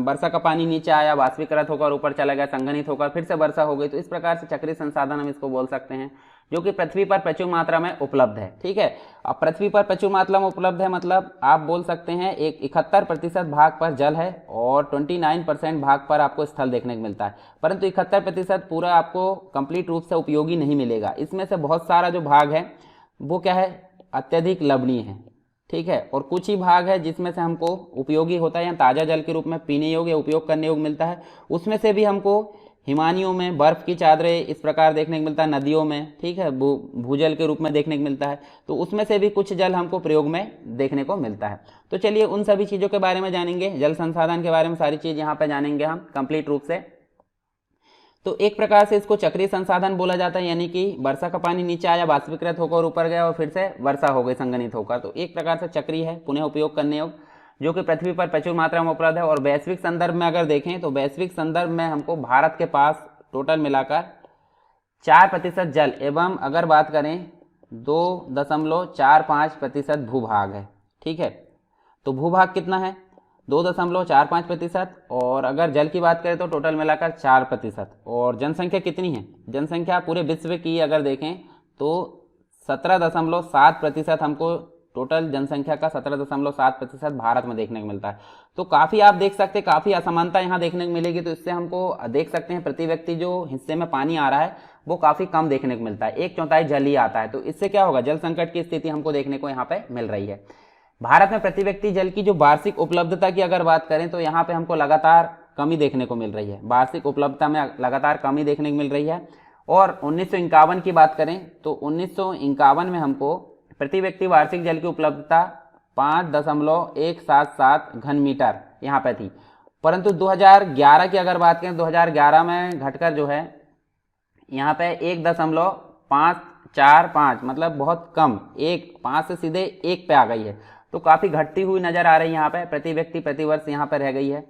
वर्षा का पानी नीचे आया, वाष्पीकृत होकर ऊपर चला गया, संघनित होकर फिर से वर्षा हो गई, तो इस प्रकार से चक्रीय संसाधन हम इसको बोल सकते हैं, जो कि पृथ्वी पर प्रचुर मात्रा में उपलब्ध है, ठीक है। अब पृथ्वी पर प्रचुर मात्रा में उपलब्ध है मतलब आप बोल सकते हैं एक 71% भाग पर जल है और 29% भाग पर आपको स्थल देखने को मिलता है। परंतु 71% पूरा आपको कंप्लीट रूप से उपयोगी नहीं मिलेगा। इसमें से बहुत सारा जो भाग है वो क्या है, अत्यधिक लवणीय है, ठीक है। और कुछ ही भाग है जिसमें से हमको उपयोगी होता है या ताज़ा जल के रूप में पीने योग्य या उपयोग करने योग्य मिलता है। उसमें से भी हमको हिमानियों में बर्फ़ की चादरें इस प्रकार देखने को मिलता है, नदियों में, ठीक है, भूजल के रूप में देखने को मिलता है। तो उसमें से भी कुछ जल हमको प्रयोग में देखने को मिलता है। तो चलिए उन सभी चीज़ों के बारे में जानेंगे, जल संसाधन के बारे में सारी चीज़ यहाँ पर जानेंगे हम कंप्लीट रूप से। तो एक प्रकार से इसको चक्रीय संसाधन बोला जाता है, यानी कि वर्षा का पानी नीचे आया, वाष्पीकृत होकर ऊपर गया और फिर से वर्षा हो गई संघनित होकर। तो एक प्रकार से चक्रीय है, पुनः उपयोग करने योग्य, जो कि पृथ्वी पर प्रचुर मात्रा में उपलब्ध है। और वैश्विक संदर्भ में अगर देखें तो वैश्विक संदर्भ में हमको भारत के पास टोटल मिलाकर 4% जल एवं अगर बात करें 2.45% भूभाग है, ठीक है। तो भूभाग कितना है, 2.45%। और अगर जल की बात करें तो टोटल मिलाकर 4%। और जनसंख्या कितनी है, जनसंख्या पूरे विश्व की अगर देखें तो 17.7% हमको टोटल जनसंख्या का 17.7% भारत में देखने को मिलता है। तो काफ़ी आप देख सकते हैं काफ़ी असमानता यहाँ देखने को मिलेगी। तो इससे हमको देख सकते हैं प्रति व्यक्ति जो हिस्से में पानी आ रहा है वो काफ़ी कम देखने को मिलता है, 1/4 जल ही आता है। तो इससे क्या होगा, जल संकट की स्थिति हमको देखने को यहाँ पे मिल रही है। भारत में प्रति व्यक्ति जल की जो वार्षिक उपलब्धता की अगर बात करें तो यहाँ पे हमको लगातार कमी देखने को मिल रही है, वार्षिक उपलब्धता में लगातार कमी देखने को मिल रही है। और 1951 की बात करें तो 1951 में हमको प्रति व्यक्ति वार्षिक जल की उपलब्धता 5.177 घन मीटर यहाँ पे थी, परंतु 2011 की अगर बात करें 2011 में घटकर जो है यहाँ पे 1.545 मतलब बहुत कम, 5 से सीधे 1 पे आ गई है। तो काफ़ी घटती हुई नज़र आ रही है यहाँ पे, प्रति व्यक्ति प्रति वर्ष यहाँ पर रह गई है।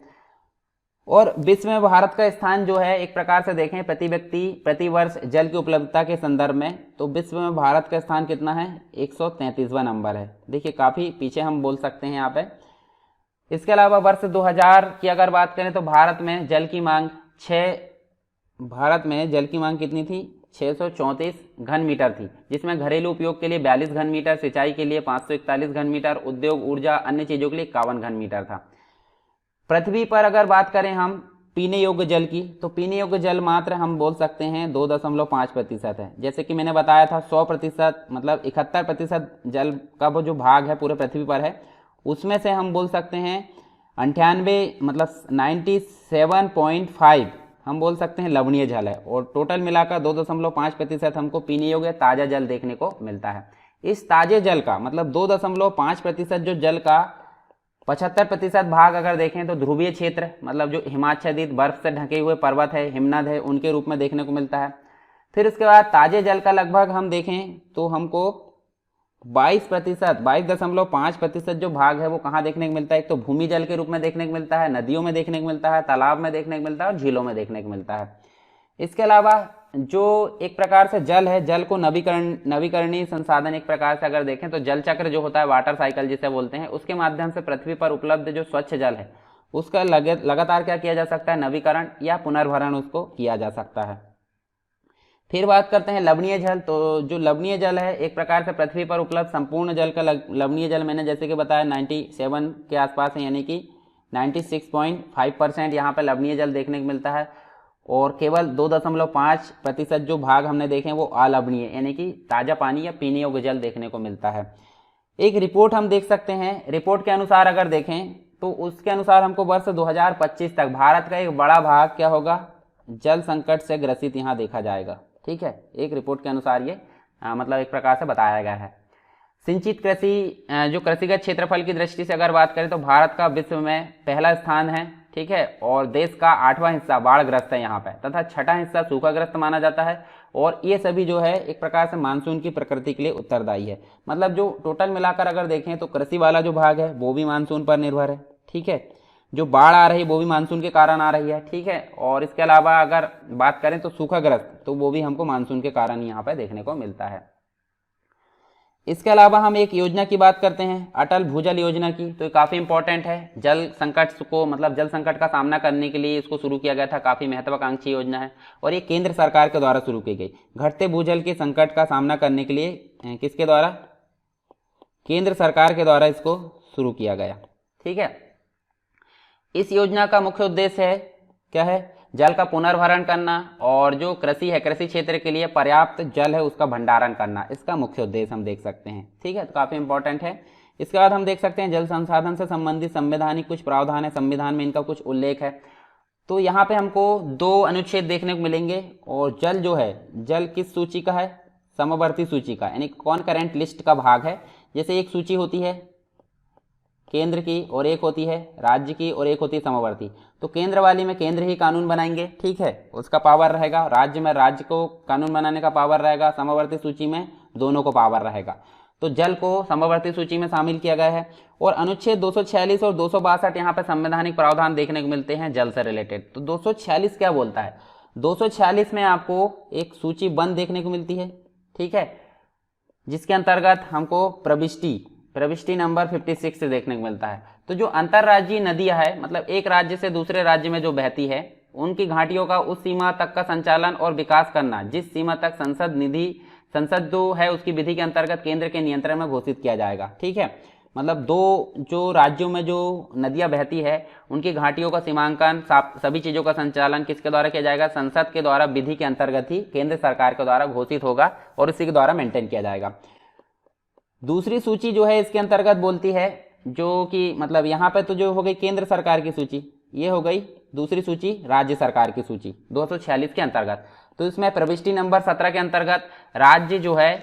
और विश्व में भारत का स्थान जो है एक प्रकार से देखें प्रति व्यक्ति प्रति वर्ष जल की उपलब्धता के संदर्भ में, तो विश्व में भारत का स्थान कितना है, 133वां नंबर है। देखिए काफ़ी पीछे हम बोल सकते हैं यहाँ पे। इसके अलावा वर्ष 2000 की अगर बात करें तो भारत में जल की मांग कितनी थी, 634 घन मीटर थी, जिसमें घरेलू उपयोग के लिए 42 घन मीटर, सिंचाई के लिए 541 घन मीटर, उद्योग ऊर्जा अन्य चीज़ों के लिए 51 घन मीटर था। पृथ्वी पर अगर बात करें हम पीने योग्य जल की, तो पीने योग्य जल मात्र हम बोल सकते हैं 2.5% है। जैसे कि मैंने बताया था 100% मतलब 71% जल का वो जो भाग है पूरे पृथ्वी पर है, उसमें से हम बोल सकते हैं 98 मतलब 97.5 हम बोल सकते हैं लवणीय जल है, और टोटल मिलाकर 2.5% हमको पीने योग्य ताज़ा जल देखने को मिलता है। इस ताजे जल का मतलब 2.5% जो जल का 75% भाग अगर देखें तो ध्रुवीय क्षेत्र मतलब जो हिमाच्छादित बर्फ से ढके हुए पर्वत है, हिमनद है, उनके रूप में देखने को मिलता है। फिर उसके बाद ताजे जल का लगभग हम देखें तो हमको 22.5% जो भाग है वो कहाँ देखने को मिलता है, एक तो भूमि जल के रूप में देखने को मिलता है, नदियों में देखने को मिलता है, तालाब में देखने को मिलता है और झीलों में देखने को मिलता है। इसके अलावा जो एक प्रकार से जल है, जल को नवीकरणीय संसाधन एक प्रकार से अगर देखें तो जल चक्र जो होता है, वाटर साइकिल जिसे बोलते हैं, उसके माध्यम से पृथ्वी पर उपलब्ध जो स्वच्छ जल है उसका लगातार क्या किया जा सकता है, नवीकरण या पुनर्भरण उसको किया जा सकता है। फिर बात करते हैं लवणीय जल। तो जो लवणीय जल है एक प्रकार से पृथ्वी पर उपलब्ध संपूर्ण जल का लवणीय जल मैंने जैसे कि बताया 97 के आसपास है, यानी कि 96.5% यहाँ पर लवणीय जल देखने को मिलता है, और केवल 2.5% जो भाग हमने देखे वो अलवणीय यानी कि ताज़ा पानी या पीने योग्य जल देखने को मिलता है। एक रिपोर्ट हम देख सकते हैं, रिपोर्ट के अनुसार अगर देखें तो उसके अनुसार हमको वर्ष 2025 तक भारत का एक बड़ा भाग क्या होगा, जल संकट से ग्रसित यहाँ देखा जाएगा। ठीक है, एक रिपोर्ट के अनुसार ये मतलब एक प्रकार से बताया गया है। सिंचित कृषि जो कृषिगत क्षेत्रफल की दृष्टि से अगर बात करें तो भारत का विश्व में पहला स्थान है। ठीक है, और देश का 8वां हिस्सा बाढ़ग्रस्त है यहाँ पे, तथा 6ठा हिस्सा सूखाग्रस्त माना जाता है। और ये सभी जो है एक प्रकार से मानसून की प्रकृति के लिए उत्तरदायी है। मतलब जो टोटल मिलाकर अगर देखें तो कृषि वाला जो भाग है वो भी मानसून पर निर्भर है। ठीक है, जो बाढ़ आ रही है वो भी मानसून के कारण आ रही है। ठीक है, और इसके अलावा अगर बात करें तो सूखाग्रस्त, तो वो भी हमको मानसून के कारण यहाँ पे देखने को मिलता है। इसके अलावा हम एक योजना की बात करते हैं, अटल भूजल योजना की। तो ये काफ़ी इंपॉर्टेंट है, जल संकट को मतलब जल संकट का सामना करने के लिए इसको शुरू किया गया था। काफ़ी महत्वाकांक्षी योजना है और ये केंद्र सरकार के द्वारा शुरू की गई। घटते भूजल के संकट का सामना करने के लिए किसके द्वारा, केंद्र सरकार के द्वारा इसको शुरू किया गया। ठीक है, इस योजना का मुख्य उद्देश्य है क्या है, जल का पुनर्भरण करना, और जो कृषि है कृषि क्षेत्र के लिए पर्याप्त जल है उसका भंडारण करना, इसका मुख्य उद्देश्य हम देख सकते हैं। ठीक है, तो काफ़ी इंपॉर्टेंट है। इसके बाद हम देख सकते हैं जल संसाधन से संबंधित संवैधानिक कुछ प्रावधान है, संविधान में इनका कुछ उल्लेख है। तो यहाँ पे हमको 2 अनुच्छेद देखने को मिलेंगे, और जल जो है, जल किस सूची का है, समवर्ती सूची का, यानी कॉनकरेंट लिस्ट का भाग है। जैसे एक सूची होती है केंद्र की और एक होती है राज्य की और एक होती है समवर्ती। तो केंद्र वाली में केंद्र ही कानून बनाएंगे, ठीक है, उसका पावर रहेगा। राज्य में राज्य को कानून बनाने का पावर रहेगा। समवर्ती सूची में दोनों को पावर रहेगा। तो जल को समवर्ती सूची में शामिल किया गया है। और अनुच्छेद 246 और 262 यहाँ पे संवैधानिक प्रावधान देखने को मिलते हैं जल से रिलेटेड। तो 246 क्या बोलता है, 246 में आपको एक सूची बंद देखने को मिलती है। ठीक है, जिसके अंतर्गत हमको प्रविष्टि नंबर 56 से देखने को मिलता है। तो जो अंतर्राज्यीय नदियां है, मतलब एक राज्य से दूसरे राज्य में जो बहती है, उनकी घाटियों का उस सीमा तक का संचालन और विकास करना जिस सीमा तक संसद जो है उसकी विधि के अंतर्गत केंद्र के नियंत्रण में घोषित किया जाएगा। ठीक है, मतलब दो जो राज्यों में जो नदियां बहती है उनकी घाटियों का सीमांकन सभी चीज़ों का संचालन किसके द्वारा किया जाएगा? संसद के द्वारा विधि के अंतर्गत ही केंद्र सरकार के द्वारा घोषित होगा और इसी के द्वारा मेंटेन किया जाएगा। दूसरी सूची जो है इसके अंतर्गत बोलती है जो कि मतलब यहाँ पे तो जो हो गई केंद्र सरकार की सूची, ये हो गई दूसरी सूची राज्य सरकार की सूची 246 के अंतर्गत। तो इसमें प्रविष्टि नंबर 17 के अंतर्गत राज्य जो है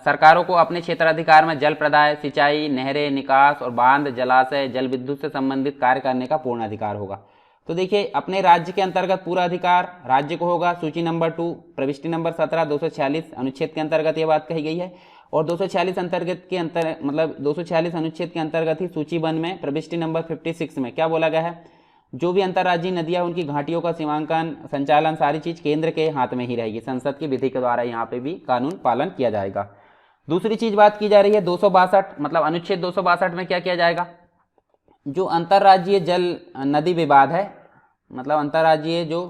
सरकारों को अपने क्षेत्राधिकार में जल प्रदाय, सिंचाई, नहरें, निकास और बांध, जलाशय, जल विद्युत से संबंधित कार्य करने का पूर्ण अधिकार होगा। तो देखिए अपने राज्य के अंतर्गत पूरा अधिकार राज्य को होगा। सूची नंबर 2 प्रविष्टि नंबर 17 246 अनुच्छेद के अंतर्गत ये बात कही गई है और 246 अंतर्गत के मतलब 246 अनुच्छेद के अंतर्गत ही सूची 1 में प्रविष्टि नंबर 56 में क्या बोला गया है? जो भी अंतर्राज्यीय नदियां उनकी घाटियों का सीमांकन, संचालन सारी चीज केंद्र के हाथ में ही रहेगी। संसद की विधि के द्वारा यहाँ पे भी कानून पालन किया जाएगा। दूसरी चीज बात की जा रही है 262 मतलब अनुच्छेद 262 में क्या किया जाएगा? जो अंतर्राज्यीय जल नदी विवाद है, मतलब अंतर्राज्यीय जो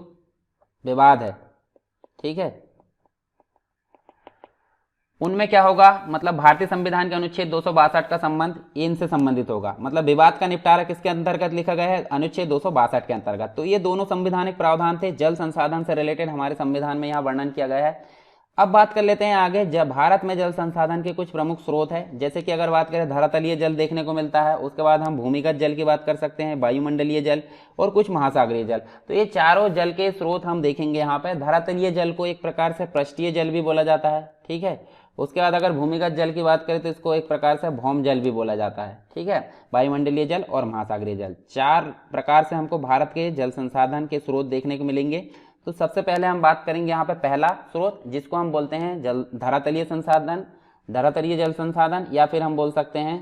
विवाद है, ठीक है, उनमें क्या होगा? मतलब भारतीय संविधान के अनुच्छेद 262 का संबंध इनसे संबंधित होगा। मतलब विवाद का निपटारा किसके अंतर्गत लिखा गया है? अनुच्छेद 262 के अंतर्गत। तो ये दोनों संवैधानिक प्रावधान थे, जल संसाधन से रिलेटेड हमारे संविधान में यहाँ वर्णन किया गया है। अब बात कर लेते हैं आगे। जब भारत में जल संसाधन के कुछ प्रमुख स्रोत है, जैसे कि अगर बात करें धरातलीय जल देखने को मिलता है, उसके बाद हम भूमिगत जल की बात कर सकते हैं, वायुमंडलीय जल और कुछ महासागरीय जल। तो ये चारों जल के स्रोत हम देखेंगे यहाँ पे। धरातलीय जल को एक प्रकार से पृष्ठीय जल भी बोला जाता है, ठीक है। उसके बाद अगर भूमिगत जल की बात करें तो इसको एक प्रकार से भौम जल भी बोला जाता है, ठीक है। वायुमंडलीय जल और महासागरीय जल, 4 प्रकार से हमको भारत के जल संसाधन के स्रोत देखने को मिलेंगे। तो सबसे पहले हम बात करेंगे यहाँ पे पहला स्रोत, जिसको हम बोलते हैं जल धरातलीय संसाधन, धरातलीय जल संसाधन, या फिर हम बोल सकते हैं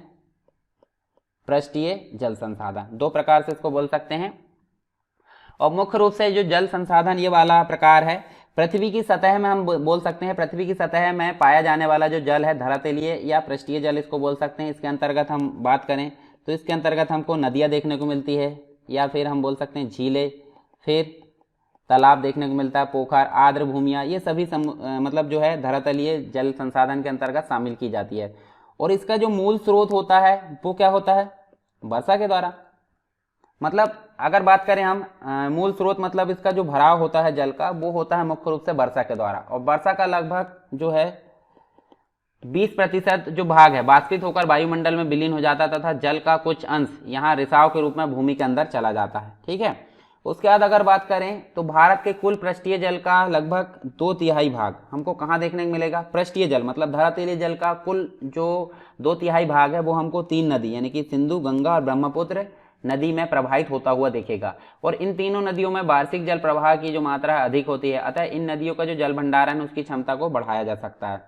पृष्ठीय जल संसाधन। 2 प्रकार से इसको बोल सकते हैं। और मुख्य रूप से जो जल संसाधन ये वाला प्रकार है, पृथ्वी की सतह में हम बोल सकते हैं, पृथ्वी की सतह में पाया जाने वाला जो जल है धरातलीय या पृष्ठीय जल इसको बोल सकते हैं। इसके अंतर्गत हम बात करें तो इसके अंतर्गत हमको नदियाँ देखने को मिलती है, या फिर हम बोल सकते हैं झीलें, फिर तालाब देखने को मिलता है, पोखर, आर्द्र भूमियाँ, ये सभी मतलब जो है धरातलीय जल संसाधन के अंतर्गत शामिल की जाती है। और इसका जो मूल स्रोत होता है वो क्या होता है? वर्षा के द्वारा। मतलब अगर बात करें हम मूल स्रोत, मतलब इसका जो भराव होता है जल का, वो होता है मुख्य रूप से वर्षा के द्वारा। और वर्षा का लगभग जो है 20% जो भाग है बाष्पित होकर वायुमंडल में विलीन हो जाता तथा जल का कुछ अंश यहाँ रिसाव के रूप में भूमि के अंदर चला जाता है, ठीक है। उसके बाद अगर बात करें तो भारत के कुल पृष्ठीय जल का लगभग 2/3 भाग हमको कहाँ देखने को मिलेगा? पृष्ठीय जल, मतलब धरातलीय जल का कुल जो 2/3 भाग है वो हमको 3 नदी यानी कि सिंधु, गंगा और ब्रह्मपुत्र नदी में प्रवाहित होता हुआ दिखेगा। और इन तीनों नदियों में वार्षिक जल प्रवाह की जो मात्रा अधिक होती है, अतः इन नदियों का जो जल भंडारण उसकी क्षमता को बढ़ाया जा सकता है।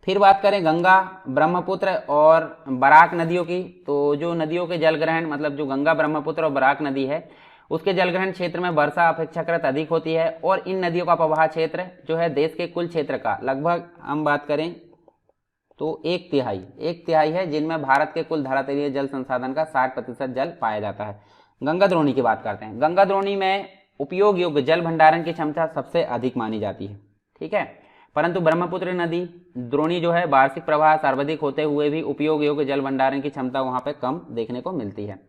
फिर बात करें गंगा, ब्रह्मपुत्र और बराक नदियों की, तो जो नदियों के जलग्रहण, मतलब जो गंगा, ब्रह्मपुत्र और बराक नदी है उसके जलग्रहण क्षेत्र में वर्षा अपेक्षाकृत अधिक होती है। और इन नदियों का प्रवाह क्षेत्र जो है देश के कुल क्षेत्र का लगभग हम बात करें तो 1/3 है, जिनमें भारत के कुल धरातलीय जल संसाधन का 60% जल पाया जाता है। गंगा द्रोणी की बात करते हैं। गंगा द्रोणी में उपयोग योग्य जल भंडारण की क्षमता सबसे अधिक मानी जाती है, ठीक है। परंतु ब्रह्मपुत्र नदी द्रोणी जो है वार्षिक प्रवाह सर्वाधिक होते हुए भी उपयोग योग्य जल भंडारण की क्षमता वहाँ पे कम देखने को मिलती है।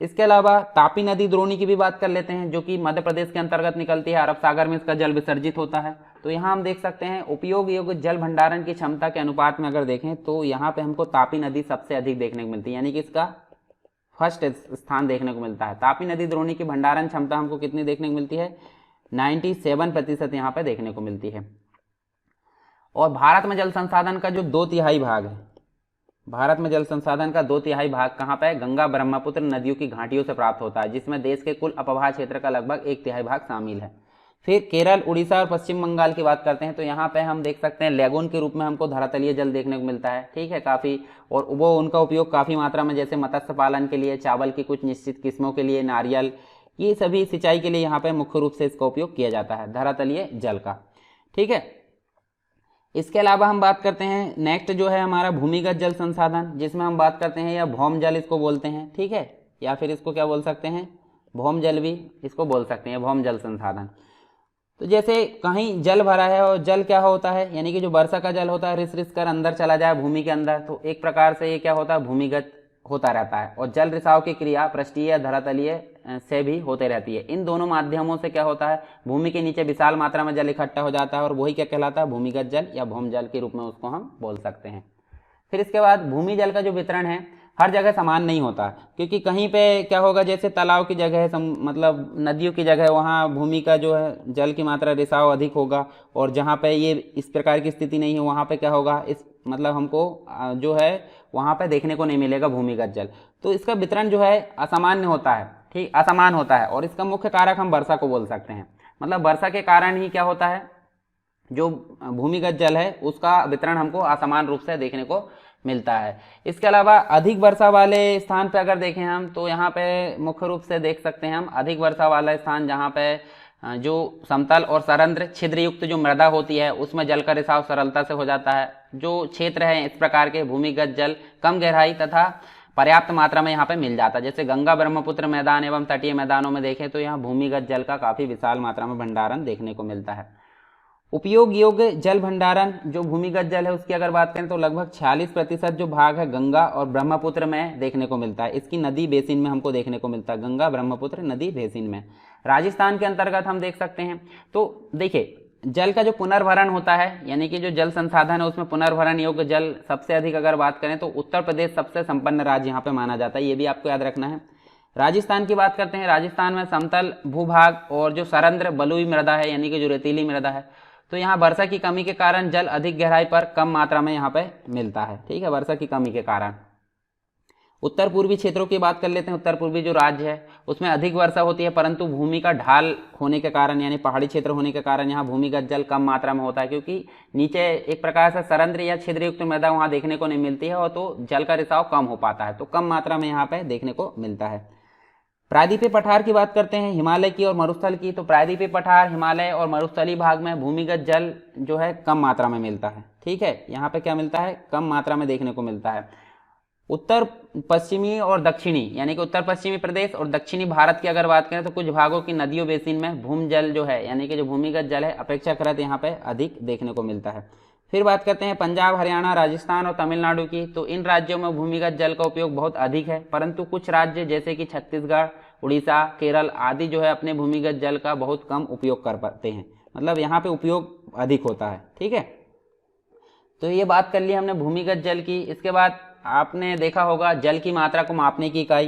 इसके अलावा तापी नदी द्रोणी की भी बात कर लेते हैं, जो कि मध्य प्रदेश के अंतर्गत निकलती है। अरब सागर में इसका जल विसर्जित होता है। तो यहाँ हम देख सकते हैं उपयोग योग्य जल भंडारण की क्षमता के अनुपात में अगर देखें तो यहाँ पे हमको तापी नदी सबसे अधिक देखने को मिलती है, यानी कि इसका फर्स्ट स्थान देखने को मिलता है। तापी नदी द्रोणी की भंडारण क्षमता हमको कितनी देखने को मिलती है? 97% यहाँ पे देखने को मिलती है। और भारत में जल संसाधन का जो 2/3 भाग है, भारत में जल संसाधन का 2/3 भाग कहाँ पे? गंगा ब्रह्मपुत्र नदियों की घाटियों से प्राप्त होता है, जिसमें देश के कुल अपवाह क्षेत्र का लगभग 1/3 भाग शामिल है। फिर केरल, उड़ीसा और पश्चिम बंगाल की बात करते हैं तो यहाँ पे हम देख सकते हैं लेगून के रूप में हमको धरातलीय जल देखने को मिलता है, ठीक है, काफ़ी। और वो उनका उपयोग काफ़ी मात्रा में, जैसे मत्स्य पालन के लिए, चावल की कुछ निश्चित किस्मों के लिए, नारियल, ये सभी सिंचाई के लिए यहाँ पे मुख्य रूप से इसका उपयोग किया जाता है धरातलीय जल का, ठीक है। इसके अलावा हम बात करते हैं नेक्स्ट जो है हमारा भूमिगत जल संसाधन, जिसमें हम बात करते हैं या भौम जल इसको बोलते हैं, ठीक है, या फिर इसको क्या बोल सकते हैं? भौम जल भी इसको बोल सकते हैं, भौम जल संसाधन। तो जैसे कहीं जल भरा है और जल क्या होता है, यानी कि जो वर्षा का जल होता है रिस रिस कर अंदर चला जाए भूमि के अंदर, तो एक प्रकार से ये क्या होता है, भूमिगत होता रहता है। और जल रिसाव की क्रिया पृष्ठीय या धरातलीय से भी होते रहती है। इन दोनों माध्यमों से क्या होता है, भूमि के नीचे विशाल मात्रा में जल इकट्ठा हो जाता है और वही क्या कहलाता है, भूमिगत जल या भौम जल के रूप में उसको हम बोल सकते हैं। फिर इसके बाद भूमि जल का जो वितरण है हर जगह समान नहीं होता, क्योंकि कहीं पे क्या होगा, जैसे तालाब की जगह है, मतलब नदियों की जगह, वहाँ भूमि का जो है जल की मात्रा रिसाव अधिक होगा। और जहाँ पे ये इस प्रकार की स्थिति नहीं है वहाँ पे क्या होगा, इस मतलब हमको जो है वहाँ पे देखने को नहीं मिलेगा भूमिगत जल। तो इसका वितरण जो है असामान्य होता है, ठीक, असमान होता है। और इसका मुख्य कारक हम वर्षा को बोल सकते हैं। मतलब वर्षा के कारण ही क्या होता है, जो भूमिगत जल है उसका वितरण हमको असमान रूप से देखने को मिलता है। इसके अलावा अधिक वर्षा वाले स्थान पे अगर देखें हम, तो यहाँ पे मुख्य रूप से देख सकते हैं हम अधिक वर्षा वाला स्थान जहाँ पे जो समतल और सरंध्र छिद्र युक्त जो मृदा होती है उसमें जल का रिसाव सरलता से हो जाता है। जो क्षेत्र है इस प्रकार के भूमिगत जल कम गहराई तथा पर्याप्त मात्रा में यहाँ पे मिल जाता है। जैसे गंगा ब्रह्मपुत्र मैदान एवं तटीय मैदानों में देखें तो यहाँ भूमिगत जल का काफी विशाल मात्रा में भंडारण देखने को मिलता है। उपयोग योग्य जल भंडारण जो भूमिगत जल है उसकी अगर बात करें तो लगभग 46% जो भाग है गंगा और ब्रह्मपुत्र में देखने को मिलता है। इसकी नदी बेसिन में हमको देखने को मिलता है, गंगा ब्रह्मपुत्र नदी बेसिन में। राजस्थान के अंतर्गत हम देख सकते हैं। तो देखिए जल का जो पुनर्भरण होता है, यानी कि जो जल संसाधन है उसमें पुनर्भरण योग्य जल सबसे अधिक अगर बात करें तो उत्तर प्रदेश सबसे संपन्न राज्य यहाँ पे माना जाता है, ये भी आपको याद रखना है। राजस्थान की बात करते हैं, राजस्थान में समतल भूभाग और जो सरंध्र बलुई मृदा है यानी कि जो रेतीली मृदा है, तो यहाँ वर्षा की कमी के कारण जल अधिक गहराई पर कम मात्रा में यहाँ पे मिलता है, ठीक है, वर्षा की कमी के कारण। उत्तर पूर्वी क्षेत्रों की बात कर लेते हैं। उत्तर पूर्वी जो राज्य है उसमें अधिक वर्षा होती है, परंतु भूमि का ढाल होने के कारण यानी पहाड़ी क्षेत्र होने के कारण यहाँ भूमिगत जल कम मात्रा में होता है, क्योंकि नीचे एक प्रकार से सरंध्र या छिद्रयुक्त मृदा वहाँ देखने को नहीं मिलती है और तो जल का रिसाव कम हो पाता है, तो कम मात्रा में यहाँ पे देखने को मिलता है। प्रायद्वीपीय पठार की बात करते हैं, हिमालय की और मरुस्थल की। तो प्रायद्वीपीय पठार, हिमालय और मरुस्थलीय भाग में भूमिगत जल जो है कम मात्रा में मिलता है, ठीक है, यहाँ पे क्या मिलता है, कम मात्रा में देखने को मिलता है। उत्तर पश्चिमी और दक्षिणी यानी कि उत्तर पश्चिमी प्रदेश और दक्षिणी भारत की अगर बात करें तो कुछ भागों की नदियों बेसिन में भूम जल जो है यानी कि जो भूमिगत जल है अपेक्षाकृत यहाँ पे अधिक देखने को मिलता है। फिर बात करते हैं पंजाब, हरियाणा, राजस्थान और तमिलनाडु की। तो इन राज्यों में भूमिगत जल का उपयोग बहुत अधिक है, परंतु कुछ राज्य जैसे कि छत्तीसगढ़, उड़ीसा, केरल आदि जो है अपने भूमिगत जल का बहुत कम उपयोग कर पाते हैं, मतलब यहाँ पे उपयोग अधिक होता है, ठीक है। तो ये बात कर ली हमने भूमिगत जल की। इसके बाद आपने देखा होगा जल की मात्रा को मापने की इकाई।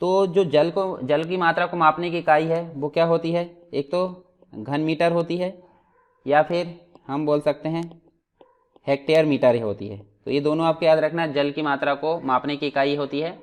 तो जो जल की मात्रा को मापने की इकाई है वो क्या होती है, एक तो घन मीटर होती है या फिर हम बोल सकते हैं हेक्टेयर मीटर होती है। तो ये दोनों आपको याद रखना, जल की मात्रा को मापने की इकाई होती है।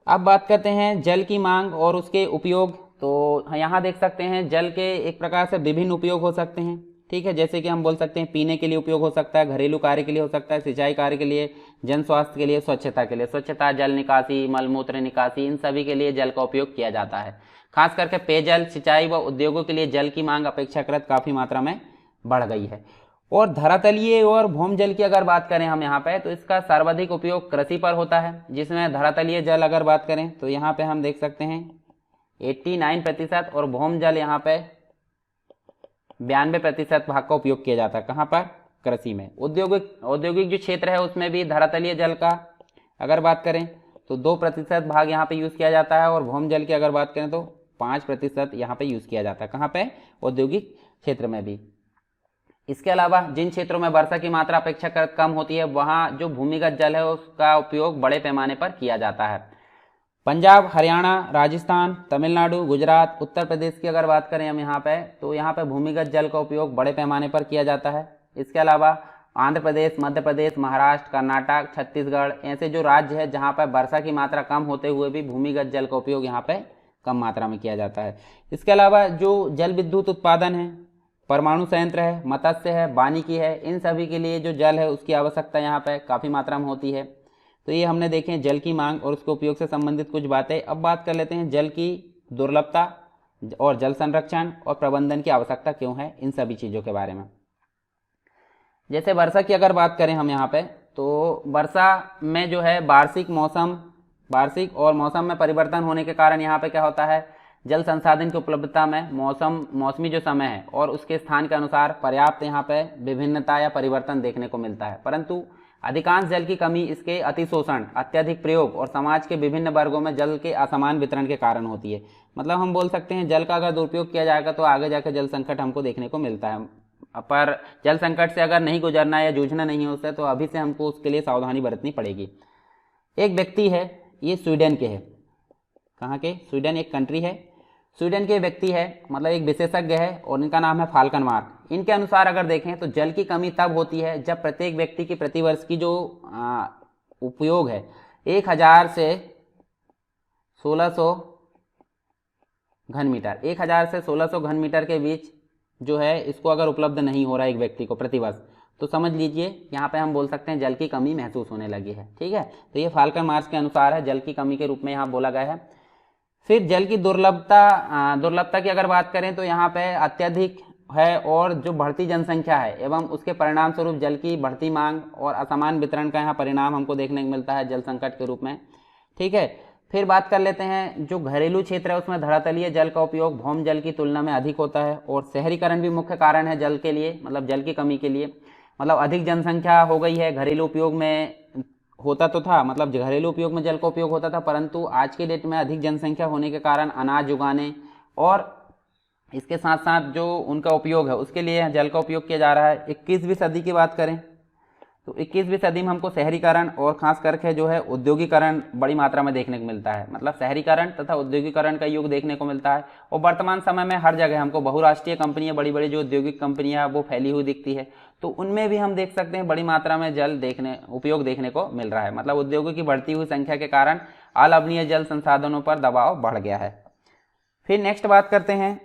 अब बात करते हैं जल की मांग और उसके उपयोग। तो यहाँ देख सकते हैं जल के एक प्रकार से विभिन्न उपयोग हो सकते हैं, ठीक है, जैसे कि हम बोल सकते हैं पीने के लिए उपयोग हो सकता है, घरेलू कार्य के लिए हो सकता है, सिंचाई कार्य के लिए, जन स्वास्थ्य के लिए, स्वच्छता के लिए, स्वच्छता, जल निकासी, मलमूत्र निकासी, इन सभी के लिए जल का उपयोग किया जाता है। खास करके पेयजल, सिंचाई व उद्योगों के लिए जल की मांग अपेक्षाकृत काफी मात्रा में बढ़ गई है। और धरातलीय और भौम जल की अगर बात करें हम यहाँ पे, तो इसका सर्वाधिक उपयोग कृषि पर होता है, जिसमें धरातलीय जल अगर बात करें तो यहाँ पे हम देख सकते हैं 89% और भौम जल यहाँ पे 92% भाग का उपयोग किया जाता है। कहाँ पर, कृषि में। औद्योगिक जो क्षेत्र है उसमें भी धरातलीय जल का अगर बात करें तो 2% भाग यहाँ पे यूज किया जाता है, और भौम जल की अगर बात करें तो 5% यहाँ पे यूज किया जाता है। कहाँ पे, औद्योगिक क्षेत्र में भी। इसके अलावा जिन क्षेत्रों में वर्षा की मात्रा अपेक्षाकृत कम होती है वहां जो भूमिगत जल है उसका उपयोग बड़े पैमाने पर किया जाता है। पंजाब, हरियाणा, राजस्थान, तमिलनाडु, गुजरात, उत्तर प्रदेश की अगर बात करें हम यहाँ पे, तो यहाँ पे भूमिगत जल का उपयोग बड़े पैमाने पर किया जाता है। इसके अलावा आंध्र प्रदेश, मध्य प्रदेश, महाराष्ट्र, कर्नाटक, छत्तीसगढ़ ऐसे जो राज्य है जहाँ पर वर्षा की मात्रा कम होते हुए भी भूमिगत जल का उपयोग यहाँ पे कम मात्रा में किया जाता है। इसके अलावा जो जल विद्युत उत्पादन है, परमाणु संयंत्र है, मत्स्य है, वानिकी है, इन सभी के लिए जो जल है उसकी आवश्यकता यहाँ पे काफ़ी मात्रा में होती है। तो ये हमने देखे जल की मांग और उसके उपयोग से संबंधित कुछ बातें। अब बात कर लेते हैं जल की दुर्लभता और जल संरक्षण और प्रबंधन की आवश्यकता क्यों है, इन सभी चीज़ों के बारे में। जैसे वर्षा की अगर बात करें हम यहाँ पे, तो वर्षा में जो है वार्षिक और मौसम में परिवर्तन होने के कारण यहाँ पे क्या होता है, जल संसाधन की उपलब्धता में मौसमी जो समय है और उसके स्थान के अनुसार पर्याप्त यहाँ पे विभिन्नता या परिवर्तन देखने को मिलता है, परंतु अधिकांश जल की कमी इसके अतिशोषण, अत्यधिक प्रयोग और समाज के विभिन्न वर्गों में जल के असमान वितरण के कारण होती है। मतलब हम बोल सकते हैं जल का अगर दुरुपयोग किया जाएगा तो आगे जाकर जल संकट हमको देखने को मिलता है, पर जल संकट से अगर नहीं गुजरना या जूझना नहीं हो उससे तो अभी से हमको उसके लिए सावधानी बरतनी पड़ेगी। एक व्यक्ति है, ये स्वीडन के है, कहाँ के, स्वीडन एक कंट्री है, स्वीडन के व्यक्ति है, मतलब एक विशेषज्ञ है और इनका नाम है फाल्कनमार्क। इनके अनुसार अगर देखें तो जल की कमी तब होती है जब प्रत्येक व्यक्ति की प्रतिवर्ष की जो उपयोग है 1000 से 1600 घन मीटर, 1000 से 1600 घन मीटर के बीच जो है इसको अगर उपलब्ध नहीं हो रहा है एक व्यक्ति को प्रतिवर्ष, तो समझ लीजिए यहाँ पे हम बोल सकते हैं जल की कमी महसूस होने लगी है। ठीक है, तो ये फाल्कनमार्क के अनुसार है, जल की कमी के रूप में यहाँ बोला गया है। फिर जल की दुर्लभता की अगर बात करें तो यहाँ पे अत्यधिक है और जो बढ़ती जनसंख्या है एवं उसके परिणाम स्वरूप जल की बढ़ती मांग और असमान वितरण का यहाँ परिणाम हमको देखने को मिलता है जल संकट के रूप में। ठीक है, फिर बात कर लेते हैं जो घरेलू क्षेत्र है उसमें धरातलीय जल का उपयोग भौम जल की तुलना में अधिक होता है और शहरीकरण भी मुख्य कारण है जल के लिए, मतलब जल की कमी के लिए। मतलब अधिक जनसंख्या हो गई है, घरेलू उपयोग में होता तो था, मतलब घरेलू उपयोग में जल का उपयोग होता था, परंतु आज के डेट में अधिक जनसंख्या होने के कारण अनाज उगाने और इसके साथ साथ जो उनका उपयोग है उसके लिए जल का उपयोग किया जा रहा है। 21वीं सदी की बात करें तो 21वीं सदी में हमको शहरीकरण और खास करके जो है उद्योगीकरण बड़ी मात्रा में देखने को मिलता है, मतलब शहरीकरण तथा उद्योगीकरण का युग देखने को मिलता है। और वर्तमान समय में हर जगह हमको बहुराष्ट्रीय कंपनियां, बड़ी बड़ी जो औद्योगिक कंपनियां वो फैली हुई दिखती है, तो उनमें भी हम देख सकते हैं बड़ी मात्रा में जल उपयोग देखने को मिल रहा है। मतलब उद्योगों की बढ़ती हुई संख्या के कारण अलाभनीय जल संसाधनों पर दबाव बढ़ गया है। फिर नेक्स्ट बात करते हैं,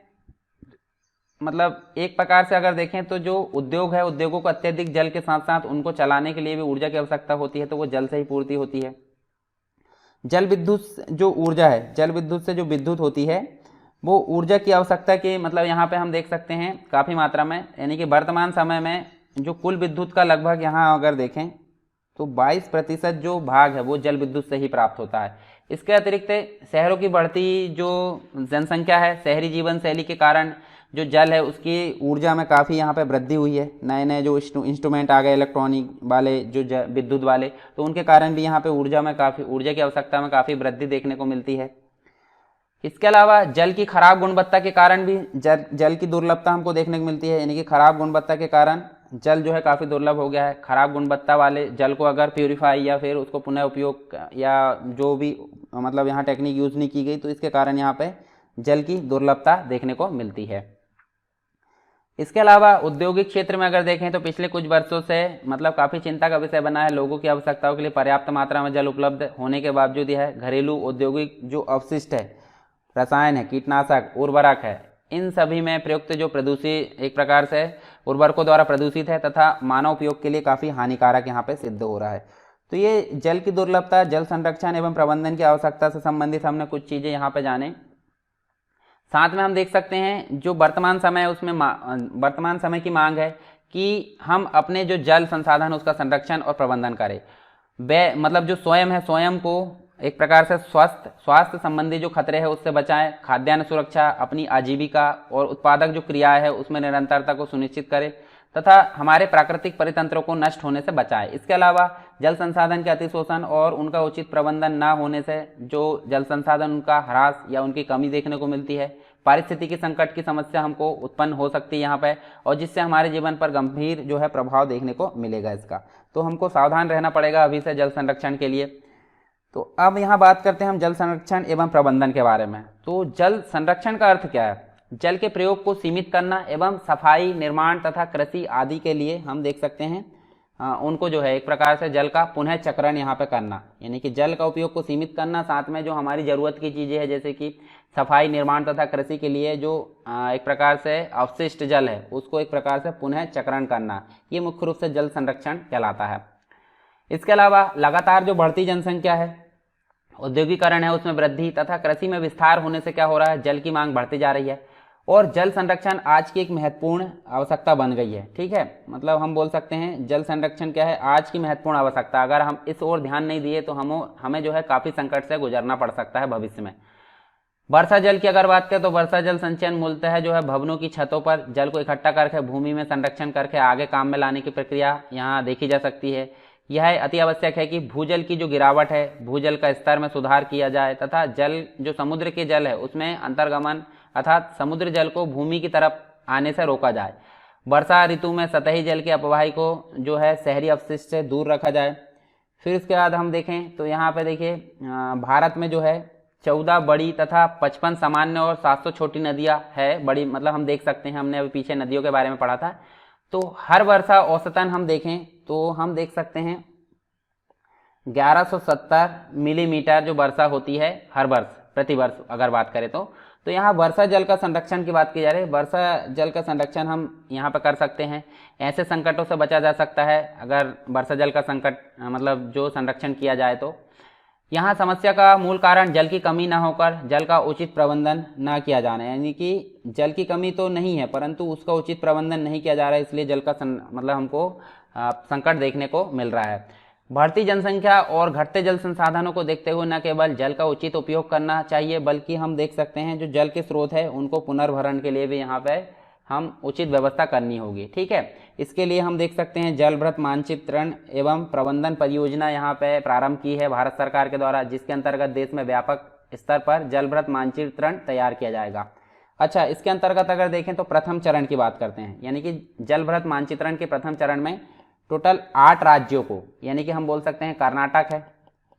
मतलब एक प्रकार से अगर देखें तो जो उद्योग है, उद्योगों को अत्यधिक जल के साथ साथ उनको चलाने के लिए भी ऊर्जा की आवश्यकता होती है, तो वो जल से ही पूर्ति होती है। जल विद्युत जो ऊर्जा है, जल विद्युत से जो विद्युत होती है वो ऊर्जा की आवश्यकता के, मतलब यहाँ पे हम देख सकते हैं काफ़ी मात्रा में, यानी कि वर्तमान समय में जो कुल विद्युत का लगभग यहाँ अगर देखें तो 22% जो भाग है वो जल विद्युत से ही प्राप्त होता है। इसके अतिरिक्त शहरों की बढ़ती जो जनसंख्या है, शहरी जीवन शैली के कारण जो जल है उसकी ऊर्जा में काफ़ी यहाँ पे वृद्धि हुई है। नए नए जो इंस्ट्रूमेंट आ गए इलेक्ट्रॉनिक वाले, जो विद्युत वाले, तो उनके कारण भी यहाँ पे ऊर्जा की आवश्यकता में काफ़ी वृद्धि देखने को मिलती है। इसके अलावा जल की खराब गुणवत्ता के कारण भी जल की दुर्लभता हमको देखने को मिलती है, यानी कि खराब गुणवत्ता के कारण जल जो है काफ़ी दुर्लभ हो गया है। खराब गुणवत्ता वाले जल को अगर प्यूरिफाई या फिर उसको पुनः उपयोग या जो भी मतलब यहाँ टेक्निक यूज़ नहीं की गई, तो इसके कारण यहाँ पे जल की दुर्लभता देखने को मिलती है। इसके अलावा औद्योगिक क्षेत्र में अगर देखें तो पिछले कुछ वर्षों से मतलब काफ़ी चिंता का विषय बना है। लोगों की आवश्यकताओं के लिए पर्याप्त मात्रा में जल उपलब्ध होने के बावजूद यह घरेलू औद्योगिक जो अपशिष्ट है, रसायन है, कीटनाशक, उर्वरक है, इन सभी में प्रयुक्त जो प्रदूषित, एक प्रकार से उर्वरकों द्वारा प्रदूषित है तथा मानव उपयोग के लिए काफ़ी हानिकारक यहाँ पे सिद्ध हो रहा है। तो ये जल की दुर्लभता, जल संरक्षण एवं प्रबंधन की आवश्यकता से संबंधित हमने कुछ चीज़ें यहाँ पे जाने। साथ में हम देख सकते हैं जो वर्तमान समय है उसमें वर्तमान समय की मांग है कि हम अपने जो जल संसाधन उसका संरक्षण और प्रबंधन करें। मतलब जो स्वयं है, स्वयं को एक प्रकार से स्वास्थ्य संबंधी जो खतरे हैं उससे बचाएं, खाद्यान्न सुरक्षा, अपनी आजीविका और उत्पादक जो क्रियाएं है उसमें निरंतरता को सुनिश्चित करें तथा हमारे प्राकृतिक परितंत्रों को नष्ट होने से बचाएं। इसके अलावा जल संसाधन के अतिशोषण और उनका उचित प्रबंधन न होने से जो जल संसाधन उनका ह्रास या उनकी कमी देखने को मिलती है। पारिस्थितिकी संकट की समस्या हमको उत्पन्न हो सकती है यहाँ पे, और जिससे हमारे जीवन पर गंभीर जो है प्रभाव देखने को मिलेगा इसका। तो हमको सावधान रहना पड़ेगा अभी से जल संरक्षण के लिए। तो अब यहाँ बात करते हैं हम जल संरक्षण एवं प्रबंधन के बारे में। तो जल संरक्षण का अर्थ क्या है? जल के प्रयोग को सीमित करना एवं सफाई, निर्माण तथा कृषि आदि के लिए हम देख सकते हैं उनको जो है एक प्रकार से जल का पुनः चक्रण यहाँ पे करना, यानी कि जल का उपयोग को सीमित करना, साथ में जो हमारी ज़रूरत की चीज़ें हैं जैसे कि सफाई, निर्माण तथा कृषि के लिए जो एक प्रकार से अवशिष्ट जल है उसको एक प्रकार से पुनः चक्रण करना, ये मुख्य रूप से जल संरक्षण कहलाता है। इसके अलावा लगातार जो बढ़ती जनसंख्या है, औद्योगिकरण है उसमें वृद्धि तथा कृषि में विस्तार होने से क्या हो रहा है, जल की मांग बढ़ती जा रही है और जल संरक्षण आज की एक महत्वपूर्ण आवश्यकता बन गई है। ठीक है, मतलब हम बोल सकते हैं जल संरक्षण क्या है, आज की महत्वपूर्ण आवश्यकता। अगर हम इस ओर ध्यान नहीं दिए तो हमें जो है काफ़ी संकट से गुजरना पड़ सकता है भविष्य में। वर्षा जल की अगर बात करें तो वर्षा जल संचयन मूलतः जो है भवनों की छतों पर जल को इकट्ठा करके भूमि में संरक्षण करके आगे काम में लाने की प्रक्रिया यहाँ देखी जा सकती है। यह अति आवश्यक है कि भूजल की जो गिरावट है, भूजल का स्तर में सुधार किया जाए तथा जल जो समुद्र के जल है उसमें अंतर्गमन अर्थात समुद्र जल को भूमि की तरफ आने से रोका जाए। वर्षा ऋतु में सतही जल के अपवाही को जो है शहरी अपशिष्ट से दूर रखा जाए। फिर उसके बाद हम देखें तो यहाँ पे देखिए भारत में जो है 14 बड़ी तथा 55 सामान्य और 700 छोटी नदियाँ है। बड़ी मतलब हम देख सकते हैं, हमने अभी पीछे नदियों के बारे में पढ़ा था। तो हर वर्षा औसतन हम देखें तो हम देख सकते हैं 1170 मिलीमीटर जो वर्षा होती है हर वर्ष प्रति वर्ष अगर बात करें तो यहाँ वर्षा जल का संरक्षण की बात की जा रही है। वर्षा जल का संरक्षण हम यहाँ पर कर सकते हैं। ऐसे संकटों से बचा जा सकता है अगर वर्षा जल का संकट मतलब जो संरक्षण किया जाए तो। यहाँ समस्या का मूल कारण जल की कमी न होकर जल का उचित प्रबंधन न किया जाना है, यानी कि जल की कमी तो नहीं है परंतु उसका उचित प्रबंधन नहीं किया जा रहा है, इसलिए जल का मतलब हमको संकट देखने को मिल रहा है। बढ़ती जनसंख्या और घटते जल संसाधनों को देखते हुए न केवल जल का उचित उपयोग करना चाहिए बल्कि हम देख सकते हैं जो जल के स्रोत है उनको पुनर्भरण के लिए भी यहाँ पे हम उचित व्यवस्था करनी होगी। ठीक है, इसके लिए हम देख सकते हैं जलभृत मानचित्रण एवं प्रबंधन परियोजना यहाँ पे प्रारंभ की है भारत सरकार के द्वारा, जिसके अंतर्गत देश में व्यापक स्तर पर जलभृत मानचित्रण तैयार किया जाएगा। अच्छा, इसके अंतर्गत अगर देखें तो प्रथम चरण की बात करते हैं, यानी कि जलभृत मानचित्रण के प्रथम चरण में टोटल 8 राज्यों को, यानी कि हम बोल सकते हैं कर्नाटक है,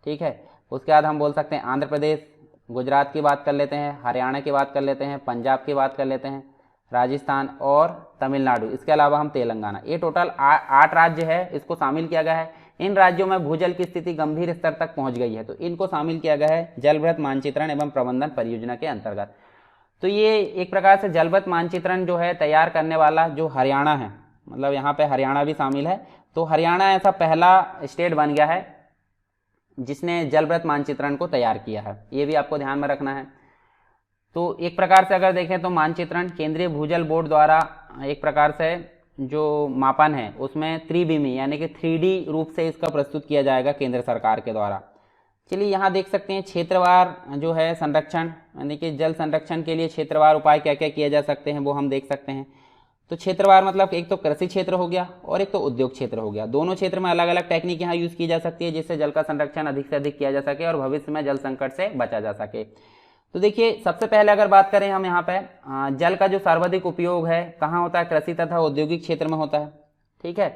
ठीक है, उसके बाद हम बोल सकते हैं आंध्र प्रदेश, गुजरात की बात कर लेते हैं, हरियाणा की बात कर लेते हैं, पंजाब की बात कर लेते हैं, राजस्थान और तमिलनाडु, इसके अलावा हम तेलंगाना, ये टोटल 8 राज्य है, इसको शामिल किया गया है। इन राज्यों में भूजल की स्थिति गंभीर स्तर तक पहुंच गई है तो इनको शामिल किया गया है जलभृत मानचित्रण एवं प्रबंधन परियोजना के अंतर्गत। तो ये एक प्रकार से जलभृत मानचित्रण जो है तैयार करने वाला जो हरियाणा है, मतलब यहाँ पे हरियाणा भी शामिल है, तो हरियाणा ऐसा पहला स्टेट बन गया है जिसने जलभृत मानचित्रण को तैयार किया है, ये भी आपको ध्यान में रखना है। तो एक प्रकार से अगर देखें तो मानचित्रण केंद्रीय भूजल बोर्ड द्वारा एक प्रकार से जो मापन है उसमें त्रिविमी यानी कि 3D रूप से इसका प्रस्तुत किया जाएगा केंद्र सरकार के द्वारा। चलिए यहाँ देख सकते हैं क्षेत्रवार जो है संरक्षण, यानी कि जल संरक्षण के लिए क्षेत्रवार उपाय क्या क्या किए जा सकते हैं वो हम देख सकते हैं। तो क्षेत्रवार मतलब एक तो कृषि क्षेत्र हो गया और एक तो उद्योग क्षेत्र हो गया, दोनों क्षेत्र में अलग अलग टेक्निक यहाँ यूज की जा सकती है जिससे जल का संरक्षण अधिक से अधिक किया जा सके और भविष्य में जल संकट से बचा जा सके। तो देखिए सबसे पहले अगर बात करें हम यहाँ पे जल का जो सर्वाधिक उपयोग है कहाँ होता है, कृषि तथा औद्योगिक क्षेत्र में होता है। ठीक है,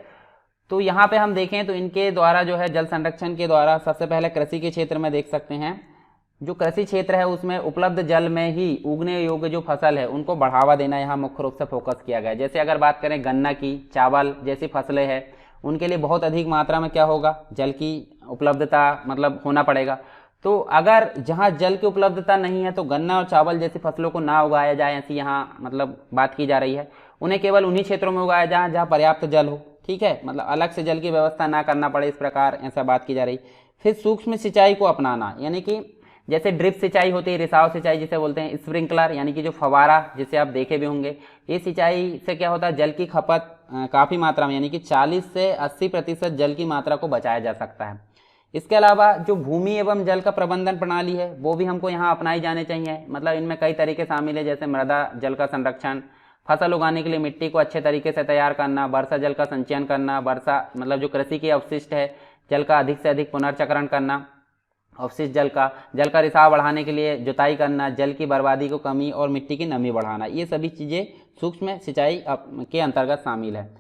तो यहाँ पे हम देखें तो इनके द्वारा जो है जल संरक्षण के द्वारा सबसे पहले कृषि के क्षेत्र में देख सकते हैं, जो कृषि क्षेत्र है उसमें उपलब्ध जल में ही उगने योग्य जो फसल है उनको बढ़ावा देना यहाँ मुख्य रूप से फोकस किया गया है। जैसे अगर बात करें गन्ना की, चावल जैसी फसलें हैं उनके लिए बहुत अधिक मात्रा में क्या होगा, जल की उपलब्धता मतलब होना पड़ेगा। तो अगर जहाँ जल की उपलब्धता नहीं है तो गन्ना और चावल जैसी फसलों को ना उगाया जाए, ऐसी यहाँ मतलब बात की जा रही है। उन्हें केवल उन्हीं क्षेत्रों में उगाया जाए जहाँ पर्याप्त जल हो, ठीक है, मतलब अलग से जल की व्यवस्था ना करना पड़े, इस प्रकार ऐसा बात की जा रही। फिर सूक्ष्म सिंचाई को अपनाना, यानी कि जैसे ड्रिप सिंचाई होती है, रिसाव सिंचाई जिसे बोलते हैं, स्प्रिंकलर यानी कि जो फवारा जिसे आप देखे भी होंगे, ये सिंचाई से क्या होता है जल की खपत काफ़ी मात्रा में यानी कि 40 से 80% जल की मात्रा को बचाया जा सकता है। इसके अलावा जो भूमि एवं जल का प्रबंधन प्रणाली है वो भी हमको यहाँ अपनाई जाने चाहिए, मतलब इनमें कई तरीके शामिल है, जैसे मृदा जल का संरक्षण, फसल उगाने के लिए मिट्टी को अच्छे तरीके से तैयार करना, वर्षा जल का संचयन करना, वर्षा मतलब जो कृषि के अवशिष्ट है जल का अधिक से अधिक पुनर्चक्रण करना, अवशिष्ट जल का रिसाव बढ़ाने के लिए जुताई करना, जल की बर्बादी को कमी और मिट्टी की नमी बढ़ाना, ये सभी चीज़ें सूक्ष्म सिंचाई के अंतर्गत शामिल है।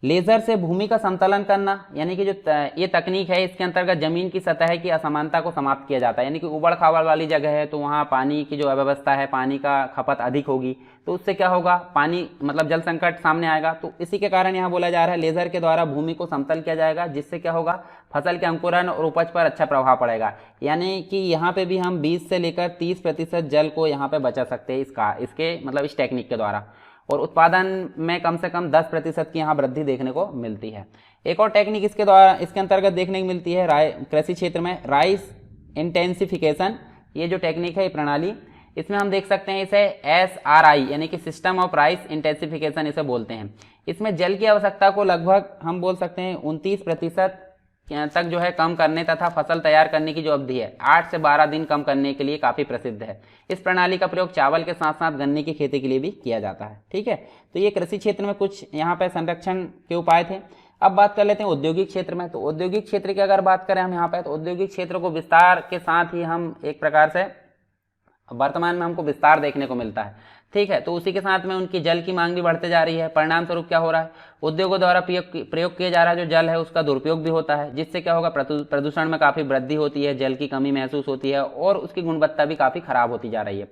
लेजर से भूमि का समतलन करना, यानी कि जो ये तकनीक है इसके अंतर्गत जमीन की सतह की असमानता को समाप्त किया जाता है, यानी कि उबड़ खाबड़ वाली जगह है तो वहाँ पानी की जो अव्यवस्था है, पानी का खपत अधिक होगी तो उससे क्या होगा, पानी मतलब जल संकट सामने आएगा। तो इसी के कारण यहाँ बोला जा रहा है लेजर के द्वारा भूमि को समतल किया जाएगा, जिससे क्या होगा, फसल के अंकुरण और उपज पर अच्छा प्रभाव पड़ेगा। यानी कि यहाँ पे भी हम 20 से लेकर 30% जल को यहाँ पे बचा सकते हैं इसके मतलब इस टेक्निक के द्वारा, और उत्पादन में कम से कम 10% की यहाँ वृद्धि देखने को मिलती है। एक और टेक्निक इसके अंतर्गत देखने को मिलती है कृषि क्षेत्र में राइस इंटेंसिफिकेशन, ये जो टेक्निक है ये प्रणाली, इसमें हम देख सकते हैं इसे SRI यानी कि सिस्टम ऑफ राइस इंटेंसिफिकेशन इसे बोलते हैं। इसमें जल की आवश्यकता को लगभग हम बोल सकते हैं 29% तक जो है कम करने तथा फसल तैयार करने की जो अवधि है 8 से 12 दिन कम करने के लिए काफ़ी प्रसिद्ध है। इस प्रणाली का प्रयोग चावल के साथ साथ गन्ने की खेती के लिए भी किया जाता है। ठीक है, तो ये कृषि क्षेत्र में कुछ यहाँ पे संरक्षण के उपाय थे। अब बात कर लेते हैं औद्योगिक क्षेत्र में। तो औद्योगिक क्षेत्र की अगर बात करें हम यहाँ पे, तो औद्योगिक क्षेत्र को विस्तार के साथ ही हम एक प्रकार से वर्तमान में हमको विस्तार देखने को मिलता है। ठीक है, तो उसी के साथ में उनकी जल की मांग भी बढ़ते जा रही है। परिणाम स्वरूप क्या हो रहा है, उद्योगों द्वारा प्रयोग किया जा रहा जो जल है उसका दुरुपयोग भी होता है, जिससे क्या होगा, प्रदूषण में काफ़ी वृद्धि होती है, जल की कमी महसूस होती है और उसकी गुणवत्ता भी काफ़ी खराब होती जा रही है।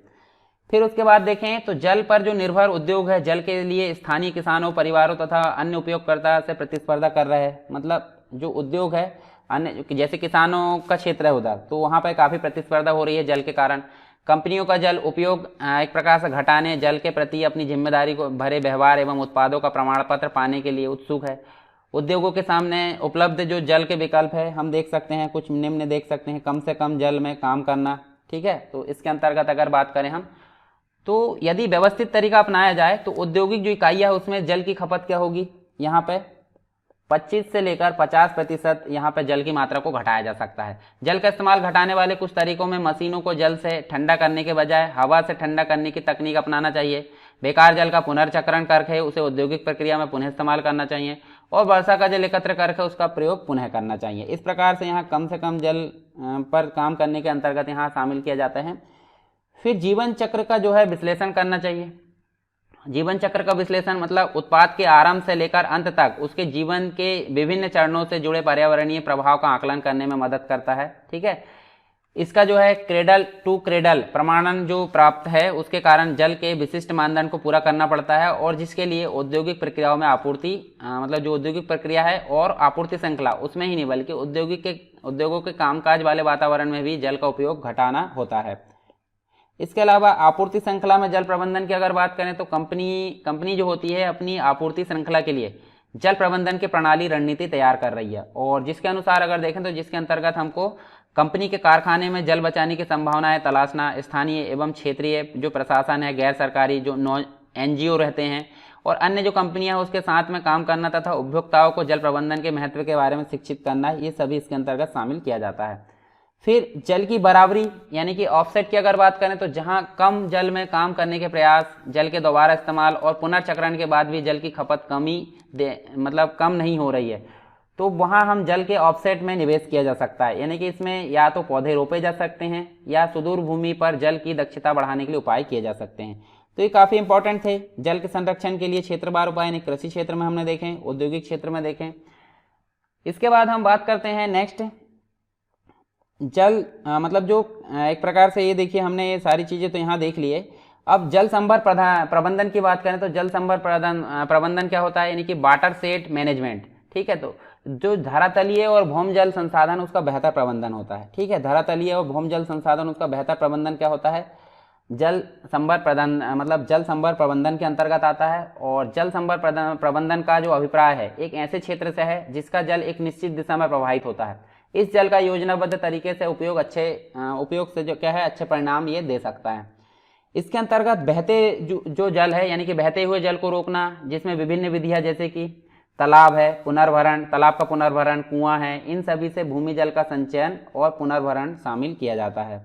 फिर उसके बाद देखें तो जल पर जो निर्भर उद्योग है, जल के लिए स्थानीय किसानों, परिवारों तथा अन्य उपयोगकर्ता से प्रतिस्पर्धा कर रहे हैं। मतलब जो उद्योग है अन्य, जैसे किसानों का क्षेत्र है उधर, तो वहाँ पर काफ़ी प्रतिस्पर्धा हो रही है जल के कारण। कंपनियों का जल उपयोग एक प्रकार से घटाने, जल के प्रति अपनी जिम्मेदारी को भरे व्यवहार एवं उत्पादों का प्रमाण पत्र पाने के लिए उत्सुक है। उद्योगों के सामने उपलब्ध जो जल के विकल्प है हम देख सकते हैं, कुछ निम्न देख सकते हैं। कम से कम जल में काम करना। ठीक है, तो इसके अंतर्गत अगर बात करें हम, तो यदि व्यवस्थित तरीका अपनाया जाए तो औद्योगिक जो इकाइयाँ है उसमें जल की खपत क्या होगी, यहाँ पे 25 से लेकर 50% यहाँ पे जल की मात्रा को घटाया जा सकता है। जल का इस्तेमाल घटाने वाले कुछ तरीकों में मशीनों को जल से ठंडा करने के बजाय हवा से ठंडा करने की तकनीक अपनाना चाहिए। बेकार जल का पुनर्चक्रण करके उसे औद्योगिक प्रक्रिया में पुनः इस्तेमाल करना चाहिए और वर्षा का जल एकत्र करके उसका प्रयोग पुनः करना चाहिए। इस प्रकार से यहाँ कम से कम जल पर काम करने के अंतर्गत यहाँ शामिल किया जाता है। फिर जीवन चक्र का जो है विश्लेषण करना चाहिए। जीवन चक्र का विश्लेषण मतलब उत्पाद के आरंभ से लेकर अंत तक उसके जीवन के विभिन्न चरणों से जुड़े पर्यावरणीय प्रभाव का आकलन करने में मदद करता है। ठीक है, इसका जो है क्रेडल टू क्रेडल प्रमाणन जो प्राप्त है उसके कारण जल के विशिष्ट मानदंड को पूरा करना पड़ता है और जिसके लिए औद्योगिक प्रक्रियाओं में आपूर्ति मतलब जो औद्योगिक प्रक्रिया है और आपूर्ति श्रृंखला उसमें ही नहीं बल्कि उद्योगों के कामकाज वाले वातावरण में भी जल का उपयोग घटाना होता है। इसके अलावा आपूर्ति श्रृंखला में जल प्रबंधन की अगर बात करें तो कंपनी जो होती है अपनी आपूर्ति श्रृंखला के लिए जल प्रबंधन की प्रणाली रणनीति तैयार कर रही है और जिसके अनुसार अगर देखें तो जिसके अंतर्गत हमको कंपनी के कारखाने में जल बचाने की संभावनाएं तलाशना, स्थानीय एवं क्षेत्रीय जो प्रशासन है, गैर सरकारी जो NGO रहते हैं और अन्य जो कंपनियां उसके साथ में काम करना तथा उपभोक्ताओं को जल प्रबंधन के महत्व के बारे में शिक्षित करना, ये सभी इसके अंतर्गत शामिल किया जाता है। फिर जल की बराबरी यानी कि ऑफसेट की अगर बात करें तो जहां कम जल में काम करने के प्रयास, जल के दोबारा इस्तेमाल और पुनर्चक्रण के बाद भी जल की खपत मतलब कम नहीं हो रही है, तो वहां हम जल के ऑफसेट में निवेश किया जा सकता है। यानी कि इसमें या तो पौधे रोपे जा सकते हैं या सुदूर भूमि पर जल की दक्षता बढ़ाने के लिए उपाय किए जा सकते हैं। तो ये काफ़ी इंपॉर्टेंट थे जल के संरक्षण के लिए क्षेत्रवार उपाय, यानी कृषि क्षेत्र में हमने देखें, औद्योगिक क्षेत्र में देखें। इसके बाद हम बात करते हैं नेक्स्ट जल मतलब जो एक प्रकार से ये देखिए हमने ये सारी चीज़ें तो यहाँ देख ली है। अब जल संभर प्रबंधन की बात करें तो जल संभर प्रबंधन क्या होता है, यानी कि वाटर सेट मैनेजमेंट। ठीक है, तो जो धरातलीय और भौम जल संसाधन उसका बेहतर प्रबंधन होता है। ठीक है, धरातलीय और भौम जल संसाधन उसका बेहतर प्रबंधन क्या होता है, जल संभर प्रबंधन के अंतर्गत आता है। और जल संभर प्रबंधन का जो अभिप्राय है एक ऐसे क्षेत्र से है जिसका जल एक निश्चित दिशा में प्रवाहित होता है। इस जल का योजनाबद्ध तरीके से उपयोग से जो क्या है अच्छे परिणाम ये दे सकता है। इसके अंतर्गत बहते जो जल है यानी कि बहते हुए जल को रोकना, जिसमें विभिन्न विधियां जैसे कि तालाब है, तालाब का पुनर्भरण, कुआं है, इन सभी से भूमि जल का संचयन और पुनर्भरण शामिल किया जाता है।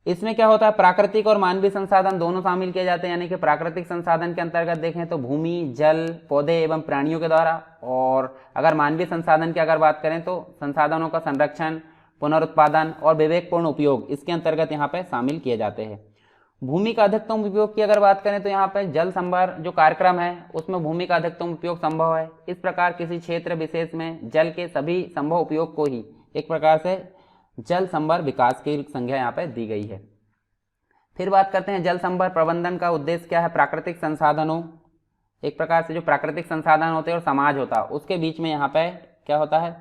इसमें क्या होता है, प्राकृतिक और मानवीय संसाधन दोनों शामिल किए जाते हैं। यानी कि प्राकृतिक संसाधन के अंतर्गत देखें तो भूमि, जल, पौधे एवं प्राणियों के द्वारा, और अगर मानवीय संसाधन की अगर बात करें तो संसाधनों का संरक्षण, पुनरुत्पादन और विवेकपूर्ण उपयोग इसके अंतर्गत यहाँ पे शामिल किए जाते हैं। भूमि का अधिकतम उपयोग की अगर बात करें तो यहाँ पे जल संभर जो कार्यक्रम है उसमें भूमि का अधिकतम उपयोग संभव है। इस प्रकार किसी क्षेत्र विशेष में जल के सभी संभव उपयोग को ही एक प्रकार से जल संभर विकास की संज्ञा यहाँ पे दी गई है। फिर बात करते हैं जल संभर प्रबंधन का उद्देश्य क्या है। प्राकृतिक संसाधनों, एक प्रकार से जो प्राकृतिक संसाधन होते हैं और समाज होता है उसके बीच में यहाँ पे क्या होता है,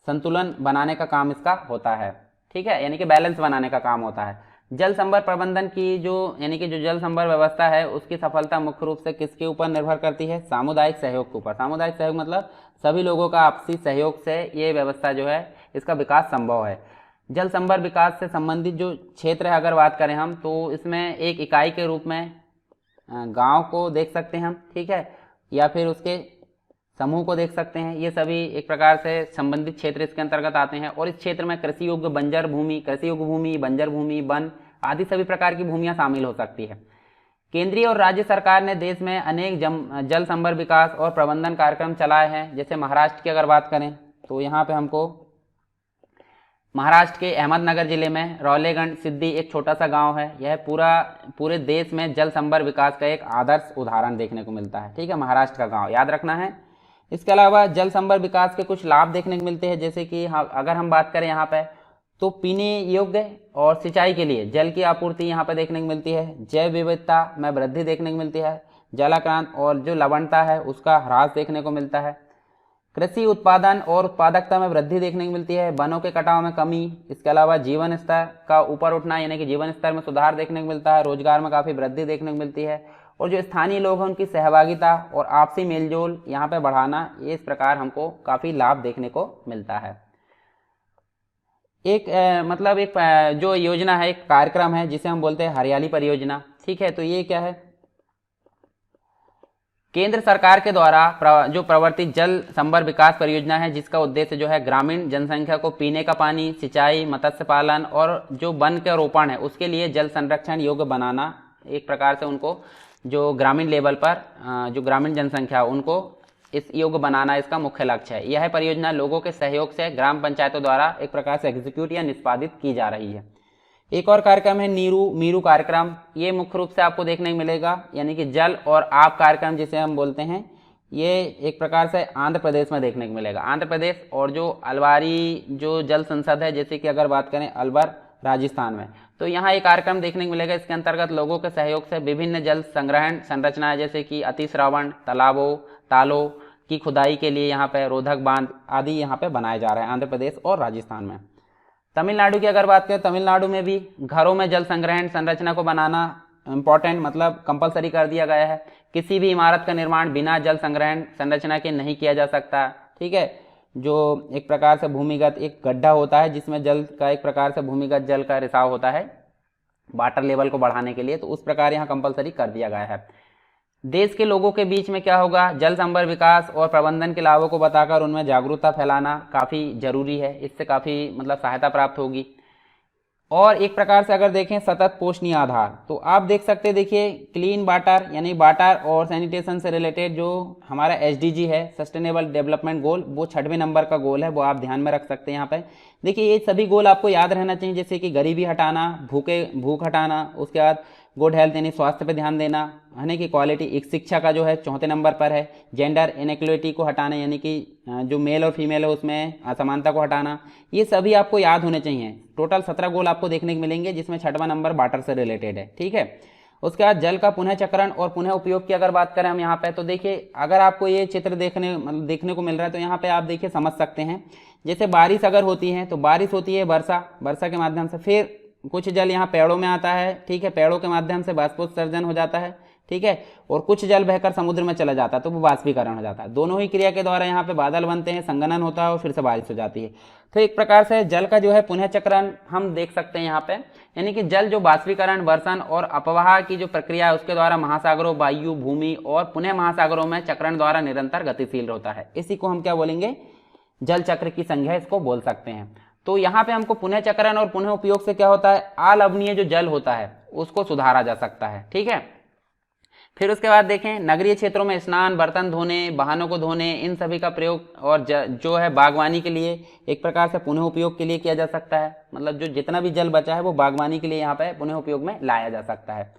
संतुलन बनाने का काम इसका होता है। ठीक है, यानी कि बैलेंस बनाने का काम होता है। जल संभर प्रबंधन की जो यानी कि जो जल संभर व्यवस्था है उसकी सफलता मुख्य रूप से किसके ऊपर निर्भर करती है, सामुदायिक सहयोग के ऊपर। सामुदायिक सहयोग मतलब सभी लोगों का आपसी सहयोग से ये व्यवस्था जो है इसका विकास संभव है। जल संभर विकास से संबंधित जो क्षेत्र है अगर बात करें हम तो इसमें एक इकाई के रूप में गांव को देख सकते हैं हम। ठीक है, या फिर उसके समूह को देख सकते हैं। ये सभी एक प्रकार से संबंधित क्षेत्र इसके अंतर्गत आते हैं और इस क्षेत्र में कृषि योग्य बंजर भूमि, कृषि योग्य भूमि, बंजर भूमि, वन आदि सभी प्रकार की भूमियां शामिल हो सकती है। केंद्रीय और राज्य सरकार ने देश में अनेक जल संभर विकास और प्रबंधन कार्यक्रम चलाए हैं। जैसे महाराष्ट्र की अगर बात करें तो यहाँ पे हमको महाराष्ट्र के अहमदनगर जिले में रौलेगंज सिद्धि एक छोटा सा गांव है। यह पूरे देश में जल संभर विकास का एक आदर्श उदाहरण देखने को मिलता है। ठीक है, महाराष्ट्र का गांव याद रखना है। इसके अलावा जल संभर विकास के कुछ लाभ देखने को मिलते हैं, जैसे कि अगर हम बात करें यहाँ पे तो पीने योग्य और सिंचाई के लिए जल की आपूर्ति यहाँ पे देखने को मिलती है। जैव विविधता में वृद्धि देखने को मिलती है। जलाक्रांत और जो लवणता है उसका ह्रास देखने को मिलता है। कृषि उत्पादन और उत्पादकता में वृद्धि देखने को मिलती है। वनों के कटाव में कमी। इसके अलावा जीवन स्तर का ऊपर उठना, यानी कि जीवन स्तर में सुधार देखने को मिलता है। रोजगार में काफ़ी वृद्धि देखने को मिलती है और जो स्थानीय लोग हैं उनकी सहभागिता और आपसी मेलजोल यहाँ पे बढ़ाना, ये इस प्रकार हमको काफ़ी लाभ देखने को मिलता है। एक जो योजना है, एक कार्यक्रम है जिसे हम बोलते हैं हरियाली परियोजना। ठीक है, तो ये क्या है, केंद्र सरकार के द्वारा जो प्रवर्तित जल संभर विकास परियोजना है, जिसका उद्देश्य जो है ग्रामीण जनसंख्या को पीने का पानी, सिंचाई, मत्स्य पालन और जो वन के रोपण है उसके लिए जल संरक्षण योग्य बनाना। एक प्रकार से उनको जो ग्रामीण लेवल पर जो ग्रामीण जनसंख्या उनको इस योग्य बनाना इसका मुख्य लक्ष्य है। यह परियोजना लोगों के सहयोग से ग्राम पंचायतों द्वारा एक प्रकार से एग्जीक्यूट या निष्पादित की जा रही है। एक और कार्यक्रम है नीरू कार्यक्रम। ये मुख्य रूप से आपको देखने को मिलेगा, यानी कि जल और आप कार्यक्रम जिसे हम बोलते हैं, ये एक प्रकार से आंध्र प्रदेश में देखने को मिलेगा। आंध्र प्रदेश और जो अलवारी जो जल संसद है, जैसे कि अगर बात करें अलवर राजस्थान में, तो यहाँ एक कार्यक्रम देखने को मिलेगा। इसके अंतर्गत लोगों के सहयोग से विभिन्न जल संग्रहण संरचनाएं जैसे कि अतिश्रवण, तालाबों, तालों की खुदाई के लिए यहाँ पे रोधक बांध आदि यहाँ पे बनाए जा रहे हैं आंध्र प्रदेश और राजस्थान में। तमिलनाडु की अगर बात करें, तमिलनाडु में भी घरों में जल संग्रहण संरचना को बनाना इम्पोर्टेंट मतलब कंपलसरी कर दिया गया है। किसी भी इमारत का निर्माण बिना जल संग्रहण संरचना के नहीं किया जा सकता। ठीक है, जो एक प्रकार से भूमिगत एक गड्ढा होता है जिसमें जल का एक प्रकार से भूमिगत जल का रिसाव होता है वाटर लेवल को बढ़ाने के लिए, तो उस प्रकार यहाँ कंपलसरी कर दिया गया है। देश के लोगों के बीच में क्या होगा, जल संभर विकास और प्रबंधन के लाभों को बताकर उनमें जागरूकता फैलाना काफ़ी जरूरी है। इससे काफ़ी सहायता प्राप्त होगी। और एक प्रकार से अगर देखें सतत पोषणीय आधार, तो आप देख सकते हैं, देखिए क्लीन वाटर यानी वाटर और सैनिटेशन से रिलेटेड जो हमारा SDG है, सस्टेनेबल डेवलपमेंट गोल, वो 6वें नंबर का गोल है, वो आप ध्यान में रख सकते हैं यहाँ पे। देखिए ये सभी गोल आपको याद रहना चाहिए, जैसे कि गरीबी हटाना, भूख हटाना, उसके बाद गुड हेल्थ यानी स्वास्थ्य पे ध्यान देना, है कि क्वालिटी एक शिक्षा का जो है 4थे नंबर पर है। जेंडर इनइक्वलिटी को हटाना, यानी कि जो मेल और फीमेल है उसमें असमानता को हटाना, ये सभी आपको याद होने चाहिए। टोटल 17 गोल आपको देखने को मिलेंगे, जिसमें 6वां नंबर वाटर से रिलेटेड है। ठीक है, उसके बाद जल का पुनः चक्रण और पुनः उपयोग की अगर बात करें हम यहाँ पे, तो देखिए अगर आपको ये चित्र देखने को मिल रहा है तो यहाँ पे आप देखिए समझ सकते हैं। जैसे बारिश अगर होती है तो बारिश होती है वर्षा के माध्यम से, फिर कुछ जल यहाँ पेड़ों में आता है। ठीक है, पेड़ों के माध्यम से बाष्पोत्सर्जन हो जाता है। ठीक है, और कुछ जल बहकर समुद्र में चला जाता है तो वो बाष्पीकरण हो जाता है। दोनों ही क्रिया के द्वारा यहाँ पे बादल बनते हैं, संघनन होता है और फिर से बारिश हो जाती है। तो एक प्रकार से जल का जो है पुनः चक्रण हम देख सकते हैं यहाँ पे, यानी कि जल जो बाष्पीकरण, वर्षण और अपवाह की जो प्रक्रिया है उसके द्वारा महासागरों, वायु, भूमि और पुनः महासागरों में चक्रण द्वारा निरंतर गतिशील होता है। इसी को हम क्या बोलेंगे, जल चक्र की संज्ञा इसको बोल सकते हैं। तो यहाँ पे हमको पुनः चक्रण और पुनः उपयोग से क्या होता है, अलवणीय जो जल होता है उसको सुधारा जा सकता है। ठीक है, फिर उसके बाद देखें नगरीय क्षेत्रों में स्नान, बर्तन धोने, वाहनों को धोने, इन सभी का प्रयोग और जो है बागवानी के लिए एक प्रकार से पुनः उपयोग के लिए किया जा सकता है। मतलब जो जितना भी जल बचा है वो बागवानी के लिए यहाँ पे पुनः उपयोग में लाया जा सकता है।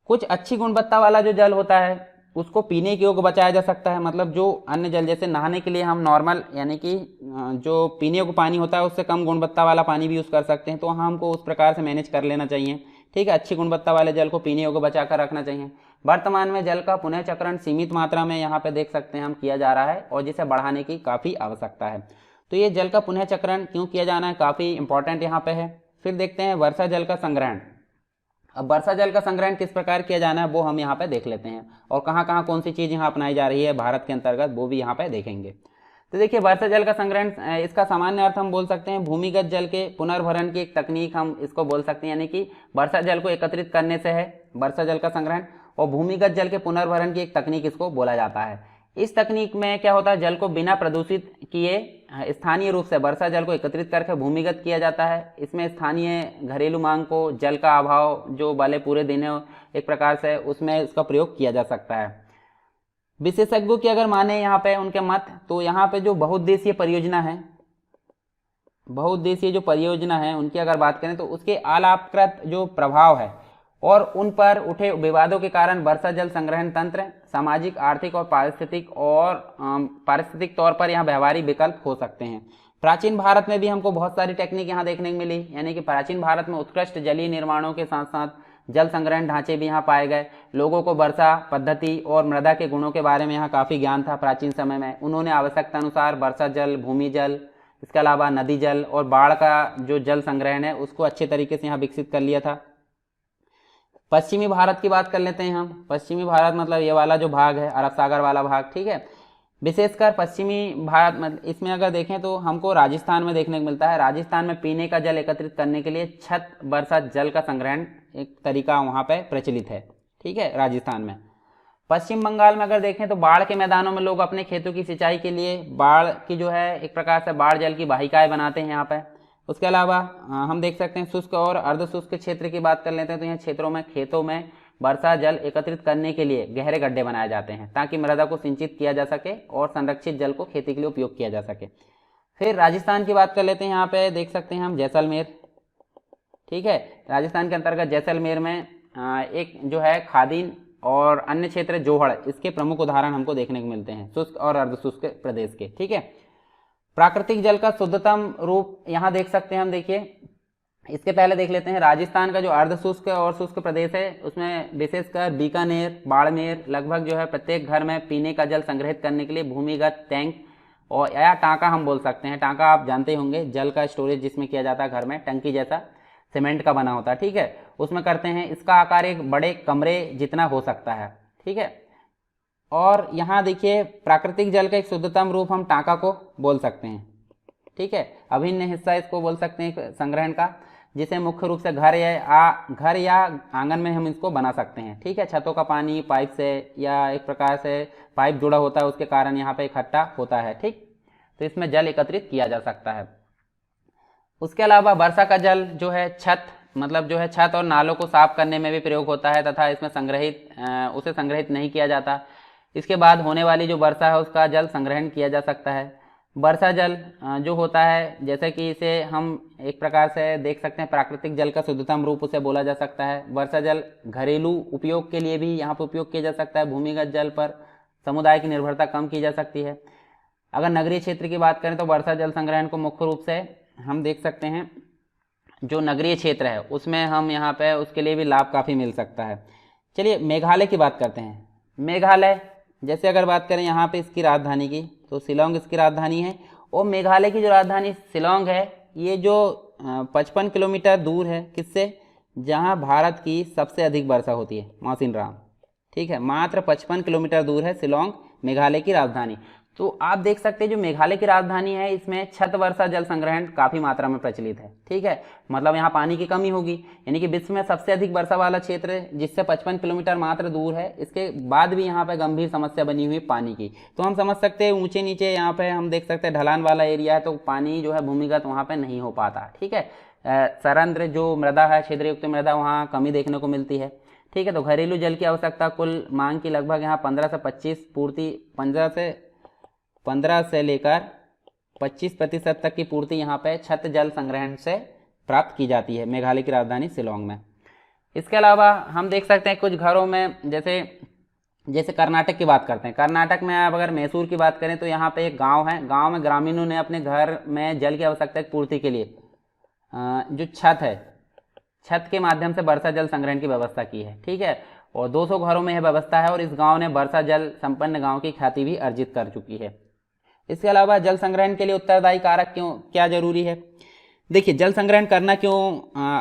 कुछ अच्छी गुणवत्ता वाला जो जल होता है उसको पीने के योग्य बचाया जा सकता है। मतलब जो अन्य जल जैसे नहाने के लिए हम नॉर्मल यानी कि जो पीने को पानी होता है उससे कम गुणवत्ता वाला पानी भी यूज़ कर सकते हैं, तो हमको उस प्रकार से मैनेज कर लेना चाहिए। ठीक है, अच्छी गुणवत्ता वाले जल को पीने योग्य बचा कर रखना चाहिए। वर्तमान में जल का पुनः चक्रण सीमित मात्रा में यहाँ पे देख सकते हैं हम किया जा रहा है और जिसे बढ़ाने की काफ़ी आवश्यकता है। तो ये जल का पुनः चक्रण क्यों किया जाना है, काफ़ी इंपॉर्टेंट यहाँ पे है। फिर देखते हैं वर्षा जल का संग्रहण। अब वर्षा जल का संग्रहण किस प्रकार किया जाना है वो हम यहाँ पे देख लेते हैं, और कहाँ कहाँ कौन सी चीज़ यहाँ अपनाई जा रही है भारत के अंतर्गत वो भी यहाँ पे देखेंगे। तो देखिए वर्षा जल का संग्रहण, इसका सामान्य अर्थ हम बोल सकते हैं भूमिगत जल के पुनर्भरण की एक तकनीक हम इसको बोल सकते हैं, यानी कि वर्षा जल को एकत्रित करने से है वर्षा जल का संग्रहण, और भूमिगत जल के पुनर्भरण की एक तकनीक इसको बोला जाता है। इस तकनीक में क्या होता है, जल को बिना प्रदूषित किए स्थानीय रूप से वर्षा जल को एकत्रित करके भूमिगत किया जाता है। इसमें स्थानीय घरेलू मांग को जल का अभाव जो भले पूरे दिन है एक प्रकार से उसमें इसका प्रयोग किया जा सकता है। विशेषज्ञों की अगर माने यहाँ पे उनके मत, तो यहाँ पे जो बहुउद्देशीय परियोजना है, बहुउद्देशीय जो परियोजना है उनकी अगर बात करें तो उसके अलाभकृत जो प्रभाव है और उन पर उठे विवादों के कारण वर्षा जल संग्रहण तंत्र सामाजिक, आर्थिक और पारिस्थितिक तौर पर यहाँ व्यवहारिक विकल्प हो सकते हैं। प्राचीन भारत में भी हमको बहुत सारी टेक्निक यहाँ देखने को मिली, यानी कि प्राचीन भारत में उत्कृष्ट जलीय निर्माणों के साथ साथ जल संग्रहण ढांचे भी यहाँ पाए गए। लोगों को वर्षा पद्धति और मृदा के गुणों के बारे में यहाँ काफ़ी ज्ञान था प्राचीन समय में। उन्होंने आवश्यकता अनुसार वर्षा जल, भूमि जल, इसके अलावा नदी जल और बाढ़ का जो जल संग्रहण है उसको अच्छे तरीके से यहाँ विकसित कर लिया था। पश्चिमी भारत की बात कर लेते हैं हम। पश्चिमी भारत मतलब ये वाला जो भाग है, अरब सागर वाला भाग, ठीक है। विशेषकर पश्चिमी भारत में इसमें अगर देखें तो हमको राजस्थान में देखने को मिलता है। राजस्थान में पीने का जल एकत्रित करने के लिए छत वर्षा जल का संग्रहण एक तरीका वहाँ पे प्रचलित है, ठीक है, राजस्थान में। पश्चिम बंगाल में अगर देखें तो बाढ़ के मैदानों में लोग अपने खेतों की सिंचाई के लिए बाढ़ की जो है एक प्रकार से बाढ़ जल की वाहिकाएं बनाते हैं यहाँ पे। उसके अलावा हम देख सकते हैं शुष्क और अर्ध शुष्क क्षेत्र की बात कर लेते हैं तो यहाँ क्षेत्रों में खेतों में वर्षा जल एकत्रित करने के लिए गहरे गड्ढे बनाए जाते हैं ताकि मृदा को सिंचित किया जा सके और संरक्षित जल को खेती के लिए उपयोग किया जा सके। फिर राजस्थान की बात कर लेते हैं, यहाँ पे देख सकते हैं हम जैसलमेर, ठीक है। राजस्थान के अंतर्गत जैसलमेर में एक जो है खादीन और अन्य क्षेत्र जोहड़, इसके प्रमुख उदाहरण हमको देखने को मिलते हैं शुष्क और अर्धशुष्क प्रदेश के, ठीक है। प्राकृतिक जल का शुद्धतम रूप यहाँ देख सकते हैं हम, देखिए इसके पहले देख लेते हैं राजस्थान का जो अर्धशुष्क और शुष्क प्रदेश है उसमें विशेषकर बीकानेर, बाड़मेर लगभग जो है प्रत्येक घर में पीने का जल संग्रहित करने के लिए भूमिगत टैंक और या टांका हम बोल सकते हैं। टांका आप जानते होंगे, जल का स्टोरेज जिसमें किया जाता है घर में, टंकी जैसा सीमेंट का बना होता है, ठीक है, उसमें करते हैं। इसका आकार एक बड़े कमरे जितना हो सकता है, ठीक है। और यहाँ देखिए प्राकृतिक जल का एक शुद्धतम रूप हम टांका को बोल सकते हैं, ठीक है। अभिन्न हिस्सा इसको बोल सकते हैं संग्रहण का, जिसे मुख्य रूप से घर या आंगन में हम इसको बना सकते हैं, ठीक है। छतों का पानी पाइप से या एक प्रकार से पाइप जुड़ा होता है उसके कारण यहाँ पे इकट्ठा होता है, ठीक, तो इसमें जल एकत्रित किया जा सकता है। उसके अलावा वर्षा का जल जो है छत और नालों को साफ करने में भी प्रयोग होता है तथा इसमें उसे संग्रहित नहीं किया जाता। इसके बाद होने वाली जो वर्षा है उसका जल संग्रहण किया जा सकता है। वर्षा जल जो होता है जैसे कि इसे हम एक प्रकार से देख सकते हैं प्राकृतिक जल का शुद्धतम रूप उसे बोला जा सकता है। वर्षा जल घरेलू उपयोग के लिए भी यहाँ पर उपयोग किया जा सकता है। भूमिगत जल पर समुदाय की निर्भरता कम की जा सकती है। अगर नगरीय क्षेत्र की बात करें तो वर्षा जल संग्रहण को मुख्य रूप से हम देख सकते हैं जो नगरीय क्षेत्र है उसमें हम यहाँ पे उसके लिए भी लाभ काफ़ी मिल सकता है। चलिए मेघालय की बात करते हैं। मेघालय जैसे अगर बात करें यहाँ पे इसकी राजधानी की तो शिलोंग इसकी राजधानी है और मेघालय की जो राजधानी शिलोंग है ये जो 55 किलोमीटर दूर है किससे, जहाँ भारत की सबसे अधिक वर्षा होती है, मौसिनराम, ठीक है। मात्र 55 किलोमीटर दूर है शिलोंग मेघालय की राजधानी। तो आप देख सकते हैं जो मेघालय की राजधानी है इसमें छत वर्षा जल संग्रहण काफ़ी मात्रा में प्रचलित है, ठीक है। मतलब यहाँ पानी की कमी होगी, यानी कि विश्व में सबसे अधिक वर्षा वाला क्षेत्र जिससे 55 किलोमीटर मात्र दूर है, इसके बाद भी यहाँ पे गंभीर समस्या बनी हुई पानी की। तो हम समझ सकते हैं ऊंचे नीचे यहाँ पे हम देख सकते हैं ढलान वाला एरिया है तो पानी जो है भूमिगत वहाँ पर नहीं हो पाता, ठीक है। सरंध्र जो मृदा है, छिद्रयुक्त मृदा, वहाँ कमी देखने को मिलती है, ठीक है। तो घरेलू जल की आवश्यकता कुल मांग की लगभग यहाँ 15 से 25 पूर्ति 15 से लेकर 25% तक की पूर्ति यहाँ पे छत जल संग्रहण से प्राप्त की जाती है मेघालय की राजधानी शिलोंग में। इसके अलावा हम देख सकते हैं कुछ घरों में जैसे कर्नाटक की बात करते हैं। कर्नाटक में आप अगर मैसूर की बात करें तो यहाँ पे एक गांव है, गांव में ग्रामीणों ने अपने घर में जल की आवश्यकता की पूर्ति के लिए जो छत है, छत के माध्यम से वर्षा जल संग्रहण की व्यवस्था की है, ठीक है। और 200 घरों में यह व्यवस्था है और इस गांव ने वर्षा जल संपन्न गांव की ख्याति भी अर्जित कर चुकी है। इसके अलावा जल संग्रहण के लिए उत्तरदायी कारक क्या जरूरी है? देखिए जल संग्रहण करना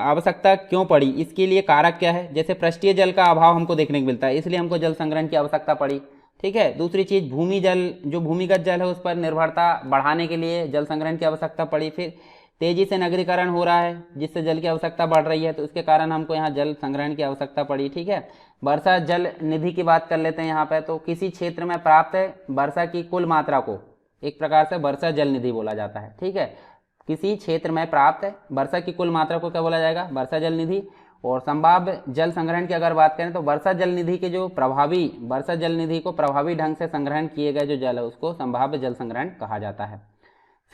आवश्यकता क्यों पड़ी, इसके लिए कारक क्या है। जैसे पृष्ठीय जल का अभाव हमको देखने को मिलता है, इसलिए हमको जल संग्रहण की आवश्यकता पड़ी, ठीक है। दूसरी चीज़ भूमि जल जो भूमिगत जल है उस पर निर्भरता बढ़ाने के लिए जल संग्रहण की आवश्यकता पड़ी। फिर तेजी से नगरीकरण हो रहा है जिससे जल की आवश्यकता बढ़ रही है, तो इसके कारण हमको यहाँ जल संग्रहण की आवश्यकता पड़ी। ठीक है, वर्षा जल निधि की बात कर लेते हैं यहाँ पे। तो किसी क्षेत्र में प्राप्त वर्षा की कुल मात्रा को एक प्रकार से वर्षा जल निधि बोला जाता है। ठीक है, किसी क्षेत्र में प्राप्त वर्षा की कुल मात्रा को क्या बोला जाएगा, वर्षा जल निधि। और संभाव्य जल संग्रहण की अगर बात करें तो वर्षा जल निधि के जो प्रभावी वर्षा जल निधि को प्रभावी ढंग से संग्रहण किए गए जो जल है उसको संभाव्य जल संग्रहण कहा जाता है।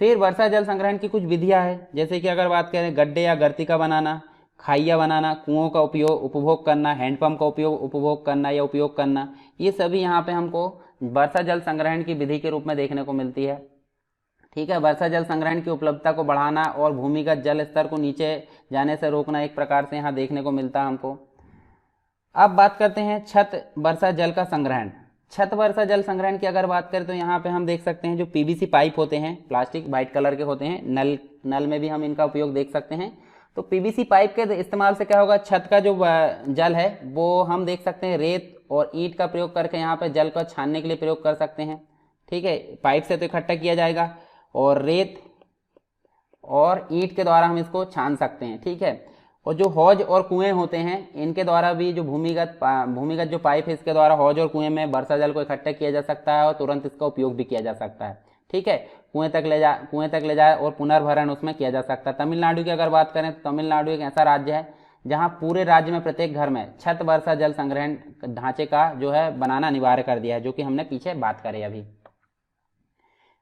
फिर वर्षा जल संग्रहण की कुछ विधियां हैं, जैसे कि अगर बात करें गड्ढे या गर्तिका बनाना, खाइया बनाना, कुओं का उपभोग करना, हैंडपंप का उपभोग करना या उपयोग करना, ये सभी यहाँ पे हमको वर्षा जल संग्रहण की विधि के रूप में देखने को मिलती है। ठीक है, वर्षा जल संग्रहण की उपलब्धता को बढ़ाना और भूमिगत जल स्तर को नीचे जाने से रोकना एक प्रकार से यहाँ देखने को मिलता है हमको। अब बात करते हैं छत वर्षा जल का संग्रहण। छत वर्षा जल संग्रहण की अगर बात करें तो यहाँ पे हम देख सकते हैं जो पीवीसी पाइप होते हैं, प्लास्टिक वाइट कलर के होते हैं, नल में भी हम इनका उपयोग देख सकते हैं। तो पीवीसी पाइप के इस्तेमाल से क्या होगा, छत का जो जल है वो हम देख सकते हैं रेत और ईंट का प्रयोग करके यहाँ पे जल को छानने के लिए प्रयोग कर सकते हैं। ठीक है, पाइप से तो इकट्ठा किया जाएगा और रेत और ईंट के द्वारा हम इसको छान सकते हैं। ठीक है, और जो हौज और कुएं होते हैं इनके द्वारा भी जो भूमिगत जो पाइप है इसके द्वारा हौज और कुएं में वर्षा जल को इकट्ठा किया जा सकता है और तुरंत इसका उपयोग भी किया जा सकता है। ठीक है, कुएं तक ले जाए और पुनर्भरण उसमें किया जा सकता है। तमिलनाडु की अगर बात करें तो तमिलनाडु एक ऐसा राज्य है जहाँ पूरे राज्य में प्रत्येक घर में छत वर्षा जल संग्रहण ढांचे का जो है बनाना अनिवार्य कर दिया है, जो कि हमने पीछे बात करी अभी।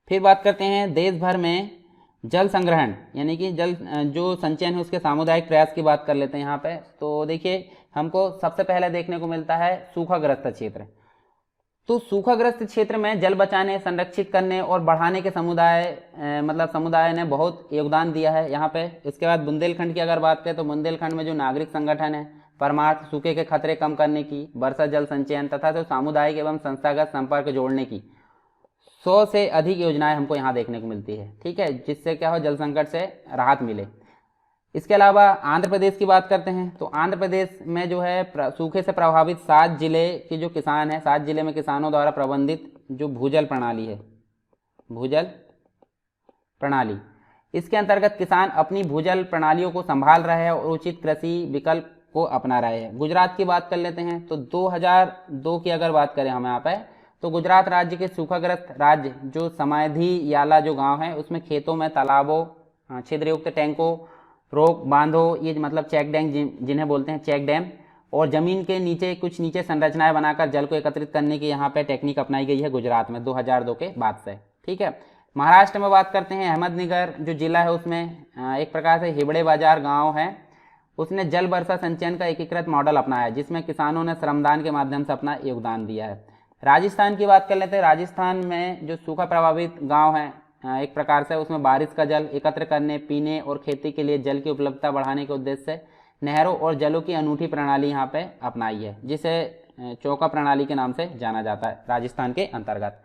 फिर बात करते हैं देश भर में जल संग्रहण यानी कि जल जो संचयन है उसके सामुदायिक प्रयास की बात कर लेते हैं यहाँ पे। तो देखिए हमको सबसे पहले देखने को मिलता है सूखाग्रस्त क्षेत्र। तो सूखाग्रस्त क्षेत्र में जल बचाने, संरक्षित करने और बढ़ाने के समुदाय ने बहुत योगदान दिया है यहाँ पे। इसके बाद बुंदेलखंड की अगर बात करें तो बुंदेलखंड में जो नागरिक संगठन है परमार्थ सूखे के खतरे कम करने की, वर्षा जल संचयन तथा जो सामुदायिक एवं संस्थागत संपर्क जोड़ने की 100 से अधिक योजनाएं हमको यहाँ देखने को मिलती है। ठीक है, जिससे क्या हो जल संकट से राहत मिले। इसके अलावा आंध्र प्रदेश की बात करते हैं तो आंध्र प्रदेश में जो है सूखे से प्रभावित 7 जिले के जो किसान हैं, 7 जिले में किसानों द्वारा प्रबंधित जो भूजल प्रणाली है, भूजल प्रणाली, इसके अंतर्गत किसान अपनी भूजल प्रणालियों को संभाल रहे हैं और उचित कृषि विकल्प को अपना रहे हैं। गुजरात की बात कर लेते हैं तो 2002 की अगर बात करें हम यहाँ पे तो गुजरात राज्य के सूखाग्रस्त राज्य जो समाधि याला जो गांव है उसमें खेतों में तालाबों, छिद्रयुक्त टैंकों, रोक बांधों, ये मतलब चेक डैम जिन्हें बोलते हैं चेक डैम, और जमीन के नीचे कुछ नीचे संरचनाएं बनाकर जल को एकत्रित करने की यहाँ पे टेक्निक अपनाई गई है गुजरात में 2002 के बाद से। ठीक है, महाराष्ट्र में बात करते हैं अहमदनगर जो जिला है उसमें एक प्रकार से हिबड़े बाजार गाँव है, उसने जल वर्षा संचयन का एकीकृत मॉडल अपनाया है जिसमें किसानों ने श्रमदान के माध्यम से अपना योगदान दिया है। राजस्थान की बात कर लेते हैं, राजस्थान में जो सूखा प्रभावित गांव हैं एक प्रकार से उसमें बारिश का जल एकत्र करने, पीने और खेती के लिए जल की उपलब्धता बढ़ाने के उद्देश्य से नहरों और जलों की अनूठी प्रणाली यहाँ पे अपनाई है जिसे चौका प्रणाली के नाम से जाना जाता है राजस्थान के अंतर्गत।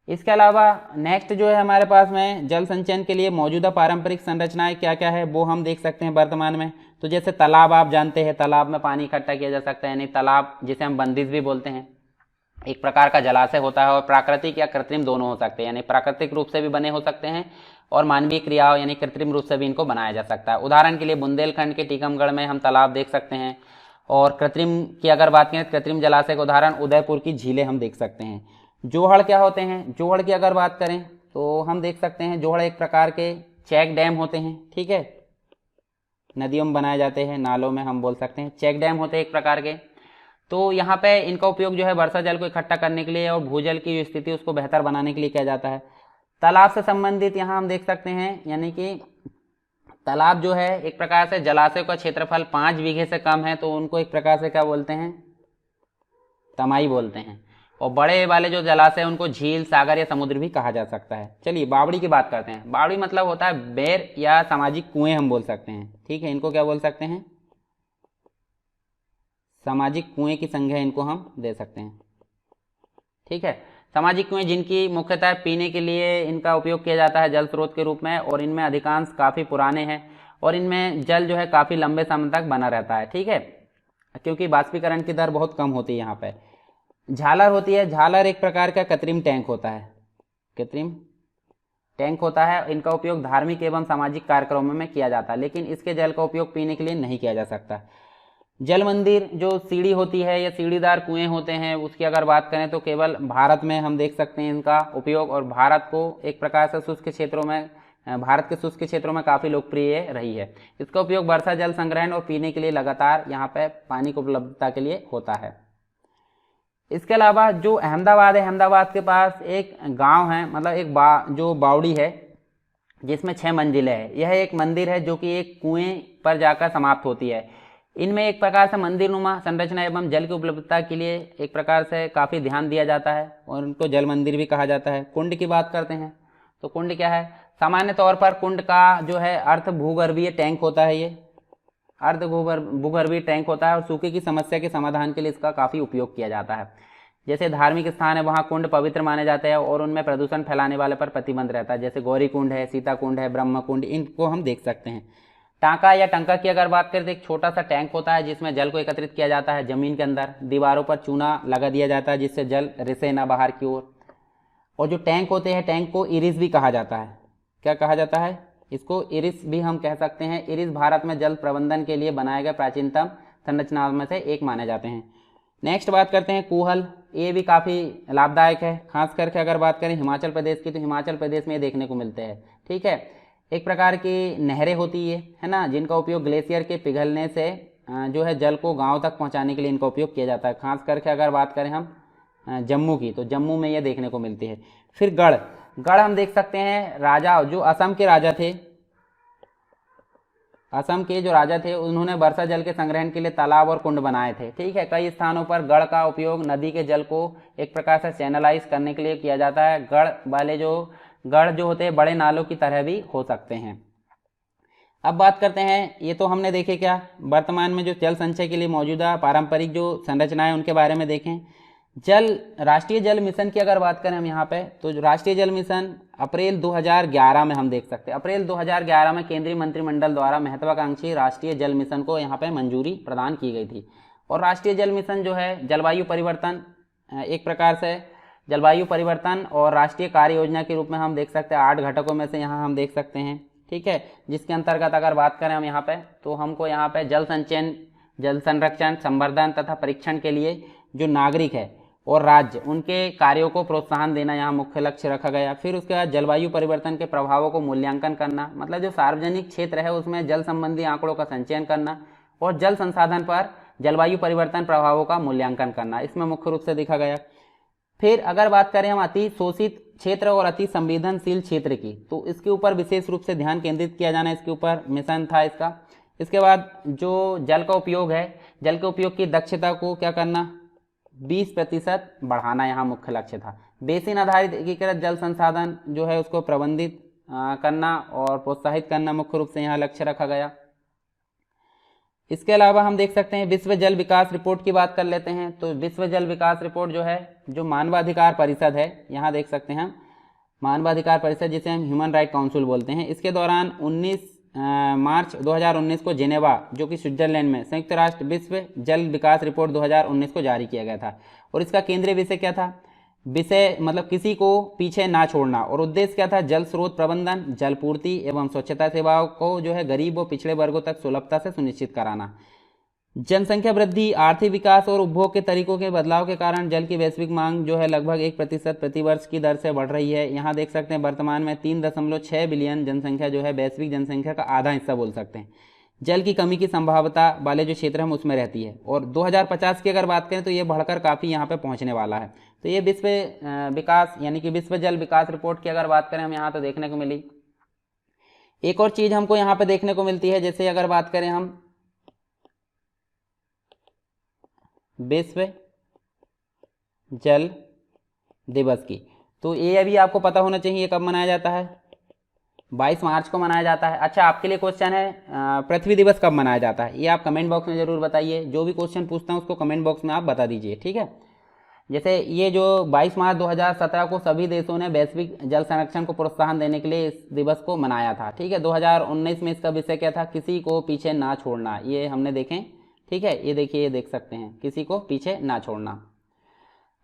इसके अलावा नेक्स्ट जो है हमारे पास में जल संचयन के लिए मौजूदा पारंपरिक संरचनाएं क्या क्या है वो हम देख सकते हैं वर्तमान में। तो जैसे तालाब आप जानते हैं, तालाब में पानी इकट्ठा किया जा सकता है, यानी तालाब जिसे हम बंदिश भी बोलते हैं, एक प्रकार का जलाशय होता है और प्राकृतिक या कृत्रिम दोनों हो सकते हैं, यानी प्राकृतिक रूप से भी बने हो सकते हैं और मानवीय क्रियाओं यानी कृत्रिम रूप से भी इनको बनाया जा सकता है। उदाहरण के लिए बुंदेलखंड के टीकमगढ़ में हम तालाब देख सकते हैं। और कृत्रिम की अगर बात करें कृत्रिम जलाशय का उदाहरण उदयपुर की झीलें हम देख सकते हैं। जोहड़ क्या होते हैं, जोहड़ की अगर बात करें तो हम देख सकते हैं जोहड़ एक प्रकार के चेक डैम होते हैं। ठीक है, नदियों में बनाए जाते हैं, नालों में हम बोल सकते हैं, चेक डैम होते हैं एक प्रकार के। तो यहाँ पे इनका उपयोग जो है वर्षा जल को इकट्ठा करने के लिए और भूजल की जो स्थिति उसको बेहतर बनाने के लिए किया जाता है। तालाब से संबंधित यहाँ हम देख सकते हैं, यानी कि तालाब जो है एक प्रकार से जलाशय का क्षेत्रफल 5 बीघे से कम है तो उनको एक प्रकार से क्या बोलते हैं, तमाई बोलते हैं। और बड़े वाले जो जलाशय है उनको झील, सागर या समुद्र भी कहा जा सकता है। चलिए बावड़ी की बात करते हैं। बावड़ी मतलब होता है बेर या सामाजिक कुएं हम बोल सकते हैं। ठीक है, इनको क्या बोल सकते हैं, सामाजिक कुएं की संज्ञा इनको हम दे सकते हैं। ठीक है, सामाजिक कुएं जिनकी मुख्यतः पीने के लिए इनका उपयोग किया जाता है जल स्रोत के रूप में, और इनमें अधिकांश काफ़ी पुराने हैं और इनमें जल जो है काफ़ी लंबे समय तक बना रहता है। ठीक है, क्योंकि बाष्पीकरण की दर बहुत कम होती है यहाँ पे। झालर होती है, झालर एक प्रकार का कृत्रिम टैंक होता है, कृत्रिम टैंक होता है, इनका उपयोग धार्मिक एवं सामाजिक कार्यक्रमों में किया जाता है, लेकिन इसके जल का उपयोग पीने के लिए नहीं किया जा सकता। जल मंदिर जो सीढ़ी होती है या सीढ़ीदार कुएं होते हैं, उसकी अगर बात करें तो केवल भारत में हम देख सकते हैं इनका उपयोग, और भारत को एक प्रकार से शुष्क क्षेत्रों में, भारत के शुष्क क्षेत्रों में काफ़ी लोकप्रिय रही है। इसका उपयोग वर्षा जल संग्रहण और पीने के लिए लगातार यहाँ पे पानी की उपलब्धता के लिए होता है। इसके अलावा जो अहमदाबाद है, अहमदाबाद के पास एक गांव है, मतलब एक जो बावड़ी है जिसमें 6 मंजिलें हैं। यह एक मंदिर है जो कि एक कुएं पर जाकर समाप्त होती है। इनमें एक प्रकार से मंदिर नुमा संरचना एवं जल की उपलब्धता के लिए एक प्रकार से काफ़ी ध्यान दिया जाता है और उनको जल मंदिर भी कहा जाता है। कुंड की बात करते हैं तो कुंड क्या है? सामान्य तौर पर कुंड का जो है अर्थ भूगर्भीय टैंक होता है, ये अर्ध भूगर्भीय टैंक होता है और सूखे की समस्या के समाधान के लिए इसका काफ़ी उपयोग किया जाता है। जैसे धार्मिक स्थान है वहाँ कुंड पवित्र माने जाते हैं और उनमें प्रदूषण फैलाने वाले पर प्रतिबंध रहता है। जैसे गौरी कुंड है, सीता कुंड है, ब्रह्म कुंड, इनको हम देख सकते हैं। टांका या टंका की अगर बात करें तो एक छोटा सा टैंक होता है जिसमें जल को एकत्रित किया जाता है जमीन के अंदर। दीवारों पर चूना लगा दिया जाता है जिससे जल रिसे ना बाहर की ओर। और जो टैंक होते हैं, टैंक को इरिस भी कहा जाता है। क्या कहा जाता है? इसको इरिस भी हम कह सकते हैं। इरिस भारत में जल प्रबंधन के लिए बनाए गए प्राचीनतम संरचनाओं में से एक माने जाते हैं। नेक्स्ट बात करते हैं कूहल। ये भी काफ़ी लाभदायक है, खास करके अगर बात करें हिमाचल प्रदेश की तो हिमाचल प्रदेश में ये देखने को मिलते हैं। ठीक है, एक प्रकार की नहरें होती है ना, जिनका उपयोग ग्लेशियर के पिघलने से जो है जल को गांव तक पहुंचाने के लिए इनका उपयोग किया जाता है। खास करके अगर बात करें हम जम्मू की तो जम्मू में ये देखने को मिलती है। फिर गढ़ हम देख सकते हैं। राजा जो असम के राजा थे, असम के जो राजा थे उन्होंने वर्षा जल के संग्रहण के लिए तालाब और कुंड बनाए थे। ठीक है, कई स्थानों पर गढ़ का उपयोग नदी के जल को एक प्रकार से चैनलाइज करने के लिए किया जाता है। गढ़ जो होते हैं बड़े नालों की तरह भी हो सकते हैं। अब बात करते हैं, ये तो हमने देखे क्या वर्तमान में जो जल संचय के लिए मौजूदा पारंपरिक जो संरचनाएं उनके बारे में देखें। राष्ट्रीय जल मिशन की अगर बात करें हम यहाँ पे तो राष्ट्रीय जल मिशन अप्रैल 2011 में हम देख सकते हैं। अप्रैल 2011 में केंद्रीय मंत्रिमंडल द्वारा महत्वाकांक्षी राष्ट्रीय जल मिशन को यहाँ पे मंजूरी प्रदान की गई थी। और राष्ट्रीय जल मिशन जो है जलवायु परिवर्तन, एक प्रकार से जलवायु परिवर्तन और राष्ट्रीय कार्य योजना के रूप में हम देख सकते हैं। 8 घटकों में से यहाँ हम देख सकते हैं। ठीक है, जिसके अंतर्गत अगर बात करें हम यहाँ पे तो हमको यहाँ पे जल संचयन, जल संरक्षण, संवर्धन तथा परीक्षण के लिए जो नागरिक है और राज्य उनके कार्यों को प्रोत्साहन देना यहाँ मुख्य लक्ष्य रखा गया। फिर उसके बाद जलवायु परिवर्तन के प्रभावों को मूल्यांकन करना, मतलब जो सार्वजनिक क्षेत्र है उसमें जल संबंधी आंकड़ों का संचयन करना और जल संसाधन पर जलवायु परिवर्तन प्रभावों का मूल्यांकन करना, इसमें मुख्य रूप से देखा गया। फिर अगर बात करें हम अति शोषित क्षेत्र और अति संवेदनशील क्षेत्र की तो इसके ऊपर विशेष रूप से ध्यान केंद्रित किया जाना, इसके ऊपर मिशन था इसका। इसके बाद जो जल का उपयोग है, जल के उपयोग की दक्षता को क्या करना, 20% बढ़ाना यहाँ मुख्य लक्ष्य था। बेसिन आधारित एकीकृत जल संसाधन जो है उसको प्रबंधित करना और प्रोत्साहित करना मुख्य रूप से यहाँ लक्ष्य रखा गया। इसके अलावा हम देख सकते हैं विश्व जल विकास रिपोर्ट की बात कर लेते हैं। तो विश्व जल विकास रिपोर्ट जो है, जो मानवाधिकार परिषद है, यहाँ देख सकते हैं हम मानवाधिकार परिषद जिसे हम ह्यूमन राइट काउंसिल बोलते हैं, इसके दौरान 19 मार्च 2019 को जेनेवा जो कि स्विट्जरलैंड में संयुक्त राष्ट्र विश्व जल विकास रिपोर्ट 2019 को जारी किया गया था। और इसका केंद्रीय विषय क्या था? विषय मतलब किसी को पीछे ना छोड़ना। और उद्देश्य क्या था? जल स्रोत प्रबंधन, जल पूर्ति एवं स्वच्छता सेवाओं को जो है गरीब व पिछड़े वर्गों तक सुलभता से सुनिश्चित कराना। जनसंख्या वृद्धि, आर्थिक विकास और उपभोग के तरीकों के बदलाव के कारण जल की वैश्विक मांग जो है लगभग 1% प्रतिवर्ष की दर से बढ़ रही है। यहाँ देख सकते हैं वर्तमान में 3.6 बिलियन जनसंख्या जो है वैश्विक जनसंख्या का आधा हिस्सा बोल सकते हैं जल की कमी की संभावना वाले जो क्षेत्र हम उसमें रहती है। और 2050 की अगर बात करें तो ये बढ़कर काफ़ी यहाँ पे पहुँचने वाला है। तो ये विश्व विकास यानी कि विश्व जल विकास रिपोर्ट की अगर बात करें हम यहाँ तो देखने को मिली। एक और चीज़ हमको यहाँ पे देखने को मिलती है, जैसे अगर बात करें हम विश्व जल दिवस की, तो ये अभी आपको पता होना चाहिए कब मनाया जाता है, 22 मार्च को मनाया जाता है। अच्छा, आपके लिए क्वेश्चन है पृथ्वी दिवस कब मनाया जाता है, ये आप कमेंट बॉक्स में ज़रूर बताइए। जो भी क्वेश्चन पूछता हूँ उसको कमेंट बॉक्स में आप बता दीजिए, ठीक है। जैसे ये जो 22 मार्च 2017 को सभी देशों ने वैश्विक जल संरक्षण को प्रोत्साहन देने के लिए इस दिवस को मनाया था, ठीक है। 2019 में इसका विषय क्या था? किसी को पीछे ना छोड़ना, ये हमने देखें, ठीक है। ये देखिए, ये देख सकते हैं, किसी को पीछे ना छोड़ना।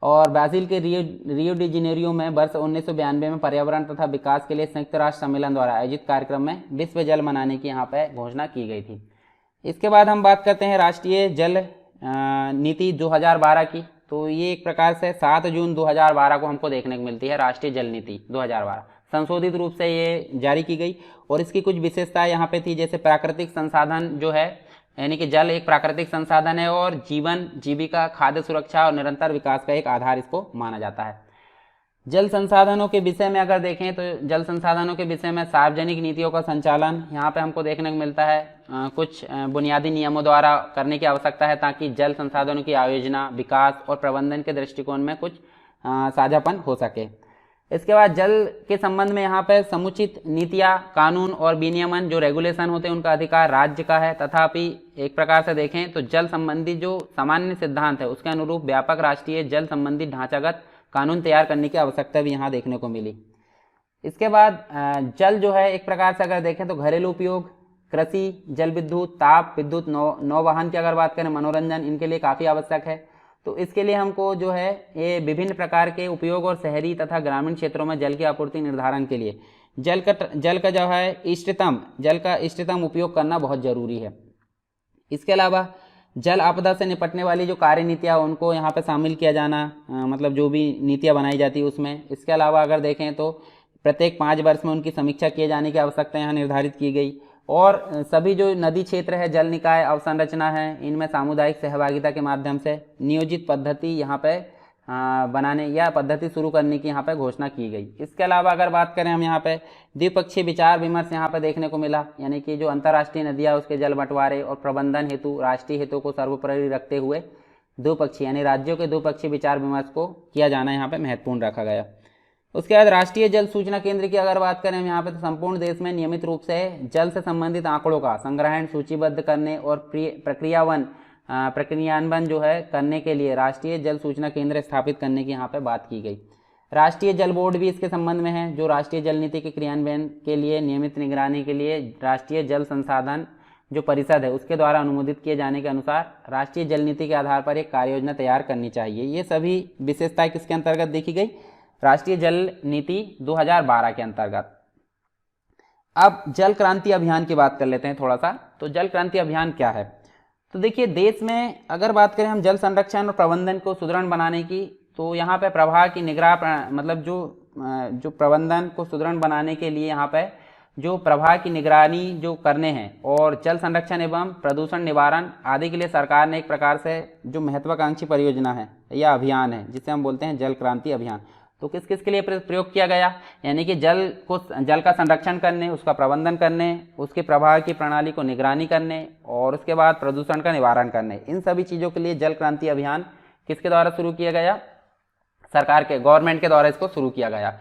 और ब्राज़ील के रियो डी जेनेरियो में वर्ष 1992 में पर्यावरण तथा विकास के लिए संयुक्त राष्ट्र सम्मेलन द्वारा आयोजित कार्यक्रम में विश्व जल मनाने की यहाँ पर घोषणा की गई थी। इसके बाद हम बात करते हैं राष्ट्रीय जल नीति 2012 की। तो ये एक प्रकार से 7 जून 2012 को हमको देखने को मिलती है राष्ट्रीय जल नीति 2012, संशोधित रूप से ये जारी की गई। और इसकी कुछ विशेषताएं यहाँ पे थी, जैसे प्राकृतिक संसाधन जो है, यानी कि जल एक प्राकृतिक संसाधन है और जीवन, जीविका, खाद्य सुरक्षा और निरंतर विकास का एक आधार इसको माना जाता है। जल संसाधनों के विषय में अगर देखें तो जल संसाधनों के विषय में सार्वजनिक नीतियों का संचालन यहाँ पे हमको देखने को मिलता है। कुछ बुनियादी नियमों द्वारा करने की आवश्यकता है ताकि जल संसाधनों की आयोजना, विकास और प्रबंधन के दृष्टिकोण में कुछ साझापन हो सके। इसके बाद जल के संबंध में यहाँ पे समुचित नीतियाँ, कानून और विनियमन जो रेगुलेशन होते हैं उनका अधिकार राज्य का है। तथापि एक प्रकार से देखें तो जल संबंधी जो सामान्य सिद्धांत है उसके अनुरूप व्यापक राष्ट्रीय जल संबंधी ढांचागत कानून तैयार करने की आवश्यकता भी यहाँ देखने को मिली। इसके बाद जल जो है एक प्रकार से अगर देखें तो घरेलू उपयोग, कृषि, जल विद्युत, ताप विद्युत, नौवहन की अगर बात करें, मनोरंजन, इनके लिए काफ़ी आवश्यक है। तो इसके लिए हमको जो है ये विभिन्न प्रकार के उपयोग और शहरी तथा ग्रामीण क्षेत्रों में जल की आपूर्ति निर्धारण के लिए जल का जो है जल का इष्टतम उपयोग करना बहुत जरूरी है। इसके अलावा जल आपदा से निपटने वाली जो कार्य नीतियाँ उनको यहाँ पे शामिल किया जाना, मतलब जो भी नीतियाँ बनाई जाती है उसमें। इसके अलावा अगर देखें तो प्रत्येक 5 वर्ष में उनकी समीक्षा किए जाने की आवश्यकता यहाँ निर्धारित की गई। और सभी जो नदी क्षेत्र है, जल निकाय अवसंरचना है, इनमें सामुदायिक सहभागिता के माध्यम से नियोजित पद्धति यहाँ पे बनाने या पद्धति शुरू करने की यहाँ पे घोषणा की गई। इसके अलावा अगर बात करें हम यहाँ पे द्विपक्षीय विचार विमर्श यहाँ पे देखने को मिला, यानी कि जो अंतर्राष्ट्रीय नदियाँ उसके जल बंटवारे और प्रबंधन हेतु राष्ट्रीय हितों को सर्वोपरि रखते हुए द्विपक्षीय यानी राज्यों के द्विपक्षीय विचार विमर्श को किया जाना यहाँ पे महत्वपूर्ण रखा गया। उसके बाद राष्ट्रीय जल सूचना केंद्र की अगर बात करें हम यहाँ पे तो संपूर्ण देश में नियमित रूप से जल से संबंधित आंकड़ों का संग्रहण, सूचीबद्ध करने और प्रक्रियान्वयन जो है करने के लिए राष्ट्रीय जल सूचना केंद्र स्थापित करने की यहाँ पे बात की गई। राष्ट्रीय जल बोर्ड भी इसके संबंध में है, जो राष्ट्रीय जल नीति के क्रियान्वयन के लिए नियमित निगरानी के लिए राष्ट्रीय जल संसाधन जो परिषद है उसके द्वारा अनुमोदित किए जाने के अनुसार राष्ट्रीय जल नीति के आधार पर एक कार्य योजना तैयार करनी चाहिए। ये सभी विशेषताएं किसके अंतर्गत देखी गई? राष्ट्रीय जल नीति 2012 के अंतर्गत। अब जल क्रांति अभियान की बात कर लेते हैं थोड़ा सा। तो जल क्रांति अभियान क्या है? तो देखिए, देश में अगर बात करें हम जल संरक्षण और प्रबंधन को सुदृढ़ बनाने की, तो यहाँ पे प्रवाह की निगरानी, मतलब जो प्रबंधन को सुदृढ़ बनाने के लिए यहाँ पे जो प्रवाह की निगरानी जो करने हैं और जल संरक्षण एवं प्रदूषण निवारण आदि के लिए सरकार ने एक प्रकार से जो महत्वाकांक्षी परियोजना है या अभियान है जिसे हम बोलते हैं जल क्रांति अभियान, तो किस किस के लिए प्रयोग किया गया? यानी कि जल का संरक्षण करने, उसका प्रबंधन करने, उसके प्रवाह की प्रणाली को निगरानी करने और उसके बाद प्रदूषण का निवारण करने, इन सभी चीज़ों के लिए जल क्रांति अभियान किसके द्वारा शुरू किया गया? सरकार के, गवर्नमेंट के द्वारा इसको शुरू किया गया।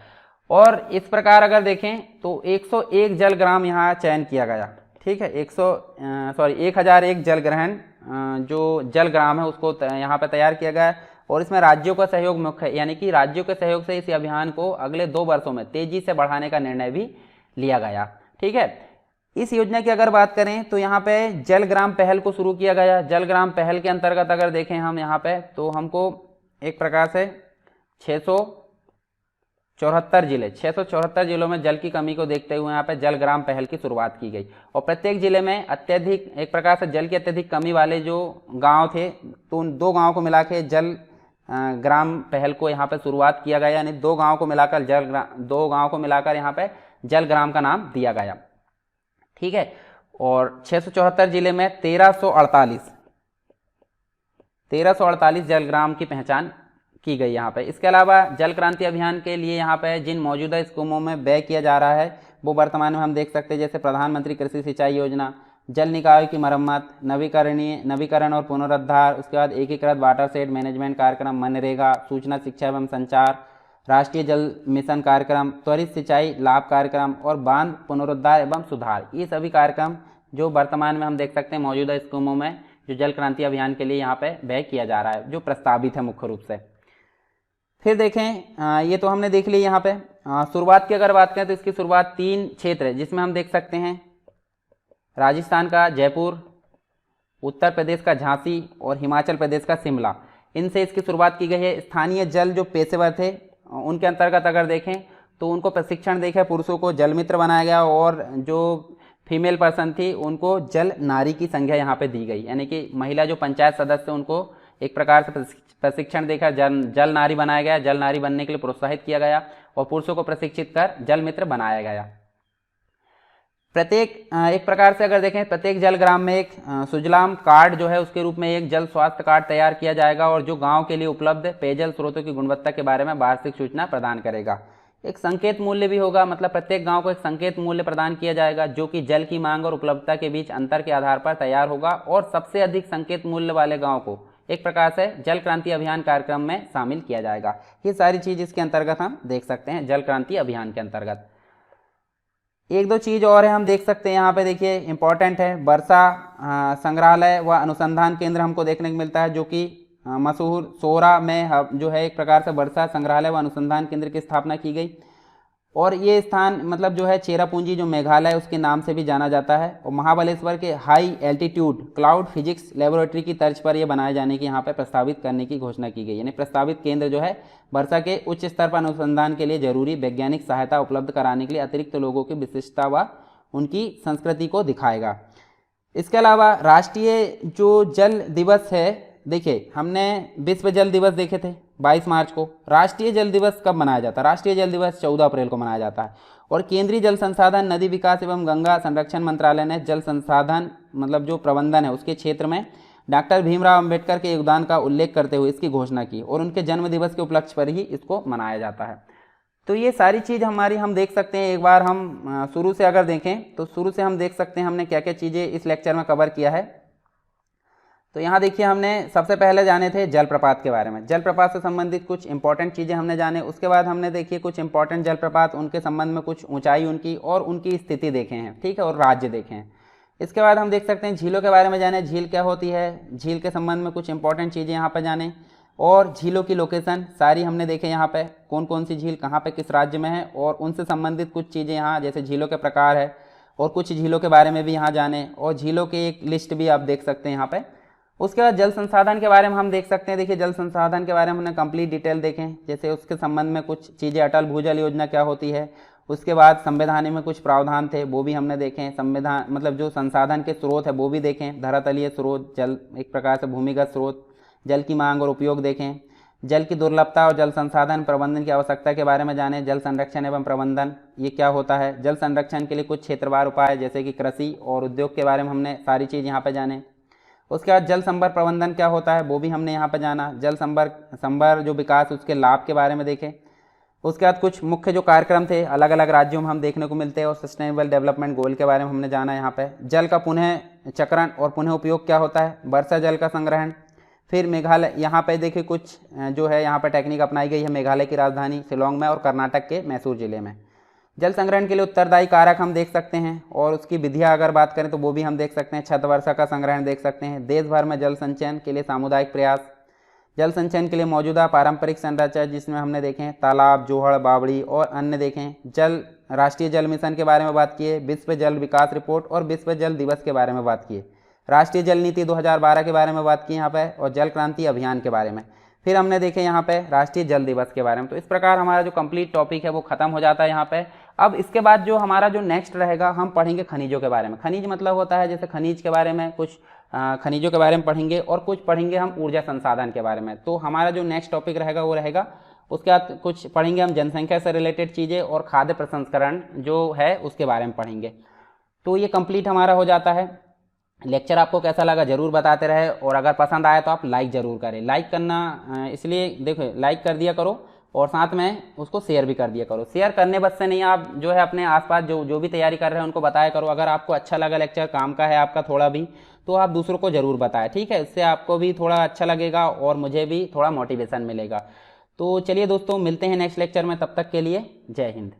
और इस प्रकार अगर देखें तो 101 जल ग्राम यहाँ चयन किया गया। ठीक है, 1001 जल ग्रहण जो जल ग्राम है उसको यहाँ पे तैयार किया गया और इसमें राज्यों का सहयोग मुख्य है, यानी कि राज्यों के सहयोग से इस अभियान को अगले 2 वर्षों में तेजी से बढ़ाने का निर्णय भी लिया गया। ठीक है, इस योजना की अगर बात करें तो यहाँ पे जल ग्राम पहल को शुरू किया गया। जल ग्राम पहल के अंतर्गत अगर देखें हम यहाँ पे तो हमको एक प्रकार से 674 जिलों में जल की कमी को देखते हुए यहाँ पे जल ग्राम पहल की शुरुआत की गई और प्रत्येक जिले में अत्यधिक, एक प्रकार से जल की अत्यधिक कमी वाले जो गांव थे तो उन 2 गांवों को मिला के जल ग्राम पहल को यहाँ पे शुरुआत किया गया, यानी 2 गांवों को मिलाकर यहाँ पे जल ग्राम का नाम दिया गया। ठीक है, और 674 जिले में 1348 जल ग्राम की पहचान की गई यहाँ पे। इसके अलावा जल क्रांति अभियान के लिए यहाँ पे जिन मौजूदा स्कीमों में व्यय किया जा रहा है वो वर्तमान में हम देख सकते हैं, जैसे प्रधानमंत्री कृषि सिंचाई योजना, जल निकायों की मरम्मत, नवीकरण और पुनरुद्धार, उसके बाद एकीकृत वाटरशेड मैनेजमेंट कार्यक्रम, मनरेगा, सूचना शिक्षा एवं संचार, राष्ट्रीय जल मिशन कार्यक्रम, त्वरित सिंचाई लाभ कार्यक्रम और बांध पुनरुद्धार एवं सुधार। ये सभी कार्यक्रम जो वर्तमान में हम देख सकते हैं मौजूदा स्कीमों में जो जल क्रांति अभियान के लिए यहाँ पे व्यय किया जा रहा है, जो प्रस्तावित है मुख्य रूप से। फिर देखें, ये तो हमने देख ली यहाँ पे। शुरुआत की अगर बात करें तो इसकी शुरुआत 3 क्षेत्र है जिसमें हम देख सकते हैं राजस्थान का जयपुर, उत्तर प्रदेश का झांसी और हिमाचल प्रदेश का शिमला। इनसे इसकी शुरुआत की गई है। स्थानीय जल जो पेशेवर थे उनके अंतर्गत अगर देखें तो उनको प्रशिक्षण देकर पुरुषों को जल मित्र बनाया गया, और जो फीमेल पर्सन थी उनको जल नारी की संज्ञा यहाँ पे दी गई, यानी कि महिला जो पंचायत सदस्य उनको एक प्रकार से प्रशिक्षण देकर जल नारी बनाया गया। जल नारी बनने के लिए प्रोत्साहित किया गया और पुरुषों को प्रशिक्षित कर जल मित्र बनाया गया। प्रत्येक एक प्रकार से अगर देखें प्रत्येक जल ग्राम में एक सुजलाम कार्ड जो है उसके रूप में एक जल स्वास्थ्य कार्ड तैयार किया जाएगा, और जो गांव के लिए उपलब्ध पेयजल स्रोतों की गुणवत्ता के बारे में वार्षिक सूचना प्रदान करेगा। एक संकेत मूल्य भी होगा, मतलब प्रत्येक गांव को एक संकेत मूल्य प्रदान किया जाएगा जो कि जल की मांग और उपलब्धता के बीच अंतर के आधार पर तैयार होगा, और सबसे अधिक संकेत मूल्य वाले गांव को एक प्रकार से जल क्रांति अभियान कार्यक्रम में शामिल किया जाएगा। ये सारी चीज इसके अंतर्गत हम देख सकते हैं जल क्रांति अभियान के अंतर्गत। एक दो चीज और है हम देख सकते हैं यहाँ पे, देखिए इंपॉर्टेंट है, वर्षा संग्रहालय व अनुसंधान केंद्र हमको देखने को मिलता है, जो कि मशहूर सोहरा में जो है एक प्रकार से वर्षा संग्रहालय व अनुसंधान केंद्र की स्थापना की गई। और ये स्थान मतलब जो है चेरापूंजी जो मेघालय उसके नाम से भी जाना जाता है, और महाबलेश्वर के high altitude cloud physics laboratory की तर्ज पर यह बनाए जाने की यहाँ पे प्रस्तावित करने की घोषणा की गई। यानी प्रस्तावित केंद्र जो है वर्षा के उच्च स्तर पर अनुसंधान के लिए जरूरी वैज्ञानिक सहायता उपलब्ध कराने के लिए अतिरिक्त लोगों की विशिष्टता व उनकी संस्कृति को दिखाएगा। इसके अलावा राष्ट्रीय जो जल दिवस है, देखिए हमने विश्व जल दिवस देखे थे 22 मार्च को। राष्ट्रीय जल दिवस कब मनाया जाता है? राष्ट्रीय जल दिवस 14 अप्रैल को मनाया जाता है। और केंद्रीय जल संसाधन नदी विकास एवं गंगा संरक्षण मंत्रालय ने जल संसाधन मतलब जो प्रबंधन है उसके क्षेत्र में डॉक्टर भीमराव अंबेडकर के योगदान का उल्लेख करते हुए इसकी घोषणा की, और उनके जन्म दिवस के उपलक्ष्य पर ही इसको मनाया जाता है। तो ये सारी चीज़ हमारी हम देख सकते हैं। एक बार हम शुरू से अगर देखें तो शुरू से हम देख सकते हैं हमने क्या क्या चीज़ें इस लेक्चर में कवर किया है। तो यहाँ देखिए हमने सबसे पहले जाने थे जलप्रपात के बारे में, जलप्रपात से संबंधित कुछ इंपॉर्टेंट चीज़ें हमने जाने। उसके बाद हमने देखिए कुछ इंपॉर्टेंट जलप्रपात, उनके संबंध में कुछ ऊंचाई उनकी और उनकी स्थिति देखे हैं, ठीक है, और राज्य देखे हैं। इसके बाद हम देख सकते हैं झीलों के बारे में जाने, झील क्या होती है, झील के संबंध में कुछ इंपॉर्टेंट चीज़ें यहाँ पर जाने, और झीलों की लोकेशन सारी हमने देखे यहाँ पे, कौन कौन सी झील कहाँ पे किस राज्य में है, और उनसे संबंधित कुछ चीज़ें यहाँ जैसे झीलों के प्रकार है और कुछ झीलों के बारे में भी यहाँ जाने, और झीलों की एक लिस्ट भी आप देख सकते हैं यहाँ पे। उसके बाद जल संसाधन के बारे में हम देख सकते हैं। देखिए जल संसाधन के बारे में हमने कंप्लीट डिटेल देखें, जैसे उसके संबंध में कुछ चीज़ें, अटल भूजल योजना क्या होती है, उसके बाद संविधान में कुछ प्रावधान थे वो भी हमने देखें, संविधान मतलब जो संसाधन के स्रोत है वो भी देखें, धरातलीय स्रोत, जल एक प्रकार से भूमिगत स्रोत, जल की मांग और उपयोग देखें, जल की दुर्लभता और जल संसाधन प्रबंधन की आवश्यकता के बारे में जाने, जल संरक्षण एवं प्रबंधन ये क्या होता है, जल संरक्षण के लिए कुछ क्षेत्रवार उपाय जैसे कि कृषि और उद्योग के बारे में हमने सारी चीज़ यहाँ पर जाने। उसके बाद जल संभर प्रबंधन क्या होता है वो भी हमने यहाँ पर जाना, जल संभर जो विकास उसके लाभ के बारे में देखें। उसके बाद कुछ मुख्य जो कार्यक्रम थे अलग अलग राज्यों में हम देखने को मिलते हैं, और सस्टेनेबल डेवलपमेंट गोल के बारे में हमने जाना यहाँ पे। जल का पुनः चक्रण और पुनः उपयोग क्या होता है, वर्षा जल का संग्रहण। फिर मेघालय, यहाँ पे देखिए कुछ जो है यहाँ पे टेक्निक अपनाई गई है मेघालय की राजधानी शिलोंग में और कर्नाटक के मैसूर जिले में। जल संग्रहण के लिए उत्तरदायी कारक हम देख सकते हैं, और उसकी विधियाँ अगर बात करें तो वो भी हम देख सकते हैं। छत वर्षा का संग्रहण देख सकते हैं। देश भर में जल संचयन के लिए सामुदायिक प्रयास, जल संचयन के लिए मौजूदा पारंपरिक संरचना जिसमें हमने देखे हैं तालाब, जोहड़, बावड़ी और अन्य देखें। जल राष्ट्रीय जल मिशन के बारे में बात किए, विश्व जल विकास रिपोर्ट और विश्व जल दिवस के बारे में बात किए, राष्ट्रीय जल नीति 2012 के बारे में बात की यहाँ पे, और जल क्रांति अभियान के बारे में। फिर हमने देखे यहाँ पे राष्ट्रीय जल दिवस के बारे में। तो इस प्रकार हमारा जो कंप्लीट टॉपिक है वो खत्म हो जाता है यहाँ पे। अब इसके बाद जो हमारा जो नेक्स्ट रहेगा हम पढ़ेंगे खनिजों के बारे में। खनिज मतलब होता है जैसे खनिज के बारे में कुछ खनिजों के बारे में पढ़ेंगे, और कुछ पढ़ेंगे हम ऊर्जा संसाधन के बारे में। तो हमारा जो नेक्स्ट टॉपिक रहेगा वो रहेगा, उसके बाद कुछ पढ़ेंगे हम जनसंख्या से रिलेटेड चीज़ें, और खाद्य प्रसंस्करण जो है उसके बारे में पढ़ेंगे। तो ये कंप्लीट हमारा हो जाता है। लेक्चर आपको कैसा लगा ज़रूर बताते रहे, और अगर पसंद आया तो आप लाइक ज़रूर करें। लाइक करना इसलिए देखो लाइक कर दिया करो, और साथ में उसको शेयर भी कर दिया करो। शेयर करने बस से नहीं, आप जो है अपने आसपास जो भी तैयारी कर रहे हैं उनको बताया करो। अगर आपको अच्छा लगा लेक्चर, काम का है आपका थोड़ा भी, तो आप दूसरों को ज़रूर बताएं, ठीक है। इससे आपको भी थोड़ा अच्छा लगेगा और मुझे भी थोड़ा मोटिवेशन मिलेगा। तो चलिए दोस्तों, मिलते हैं नेक्स्ट लेक्चर में, तब तक के लिए जय हिंद।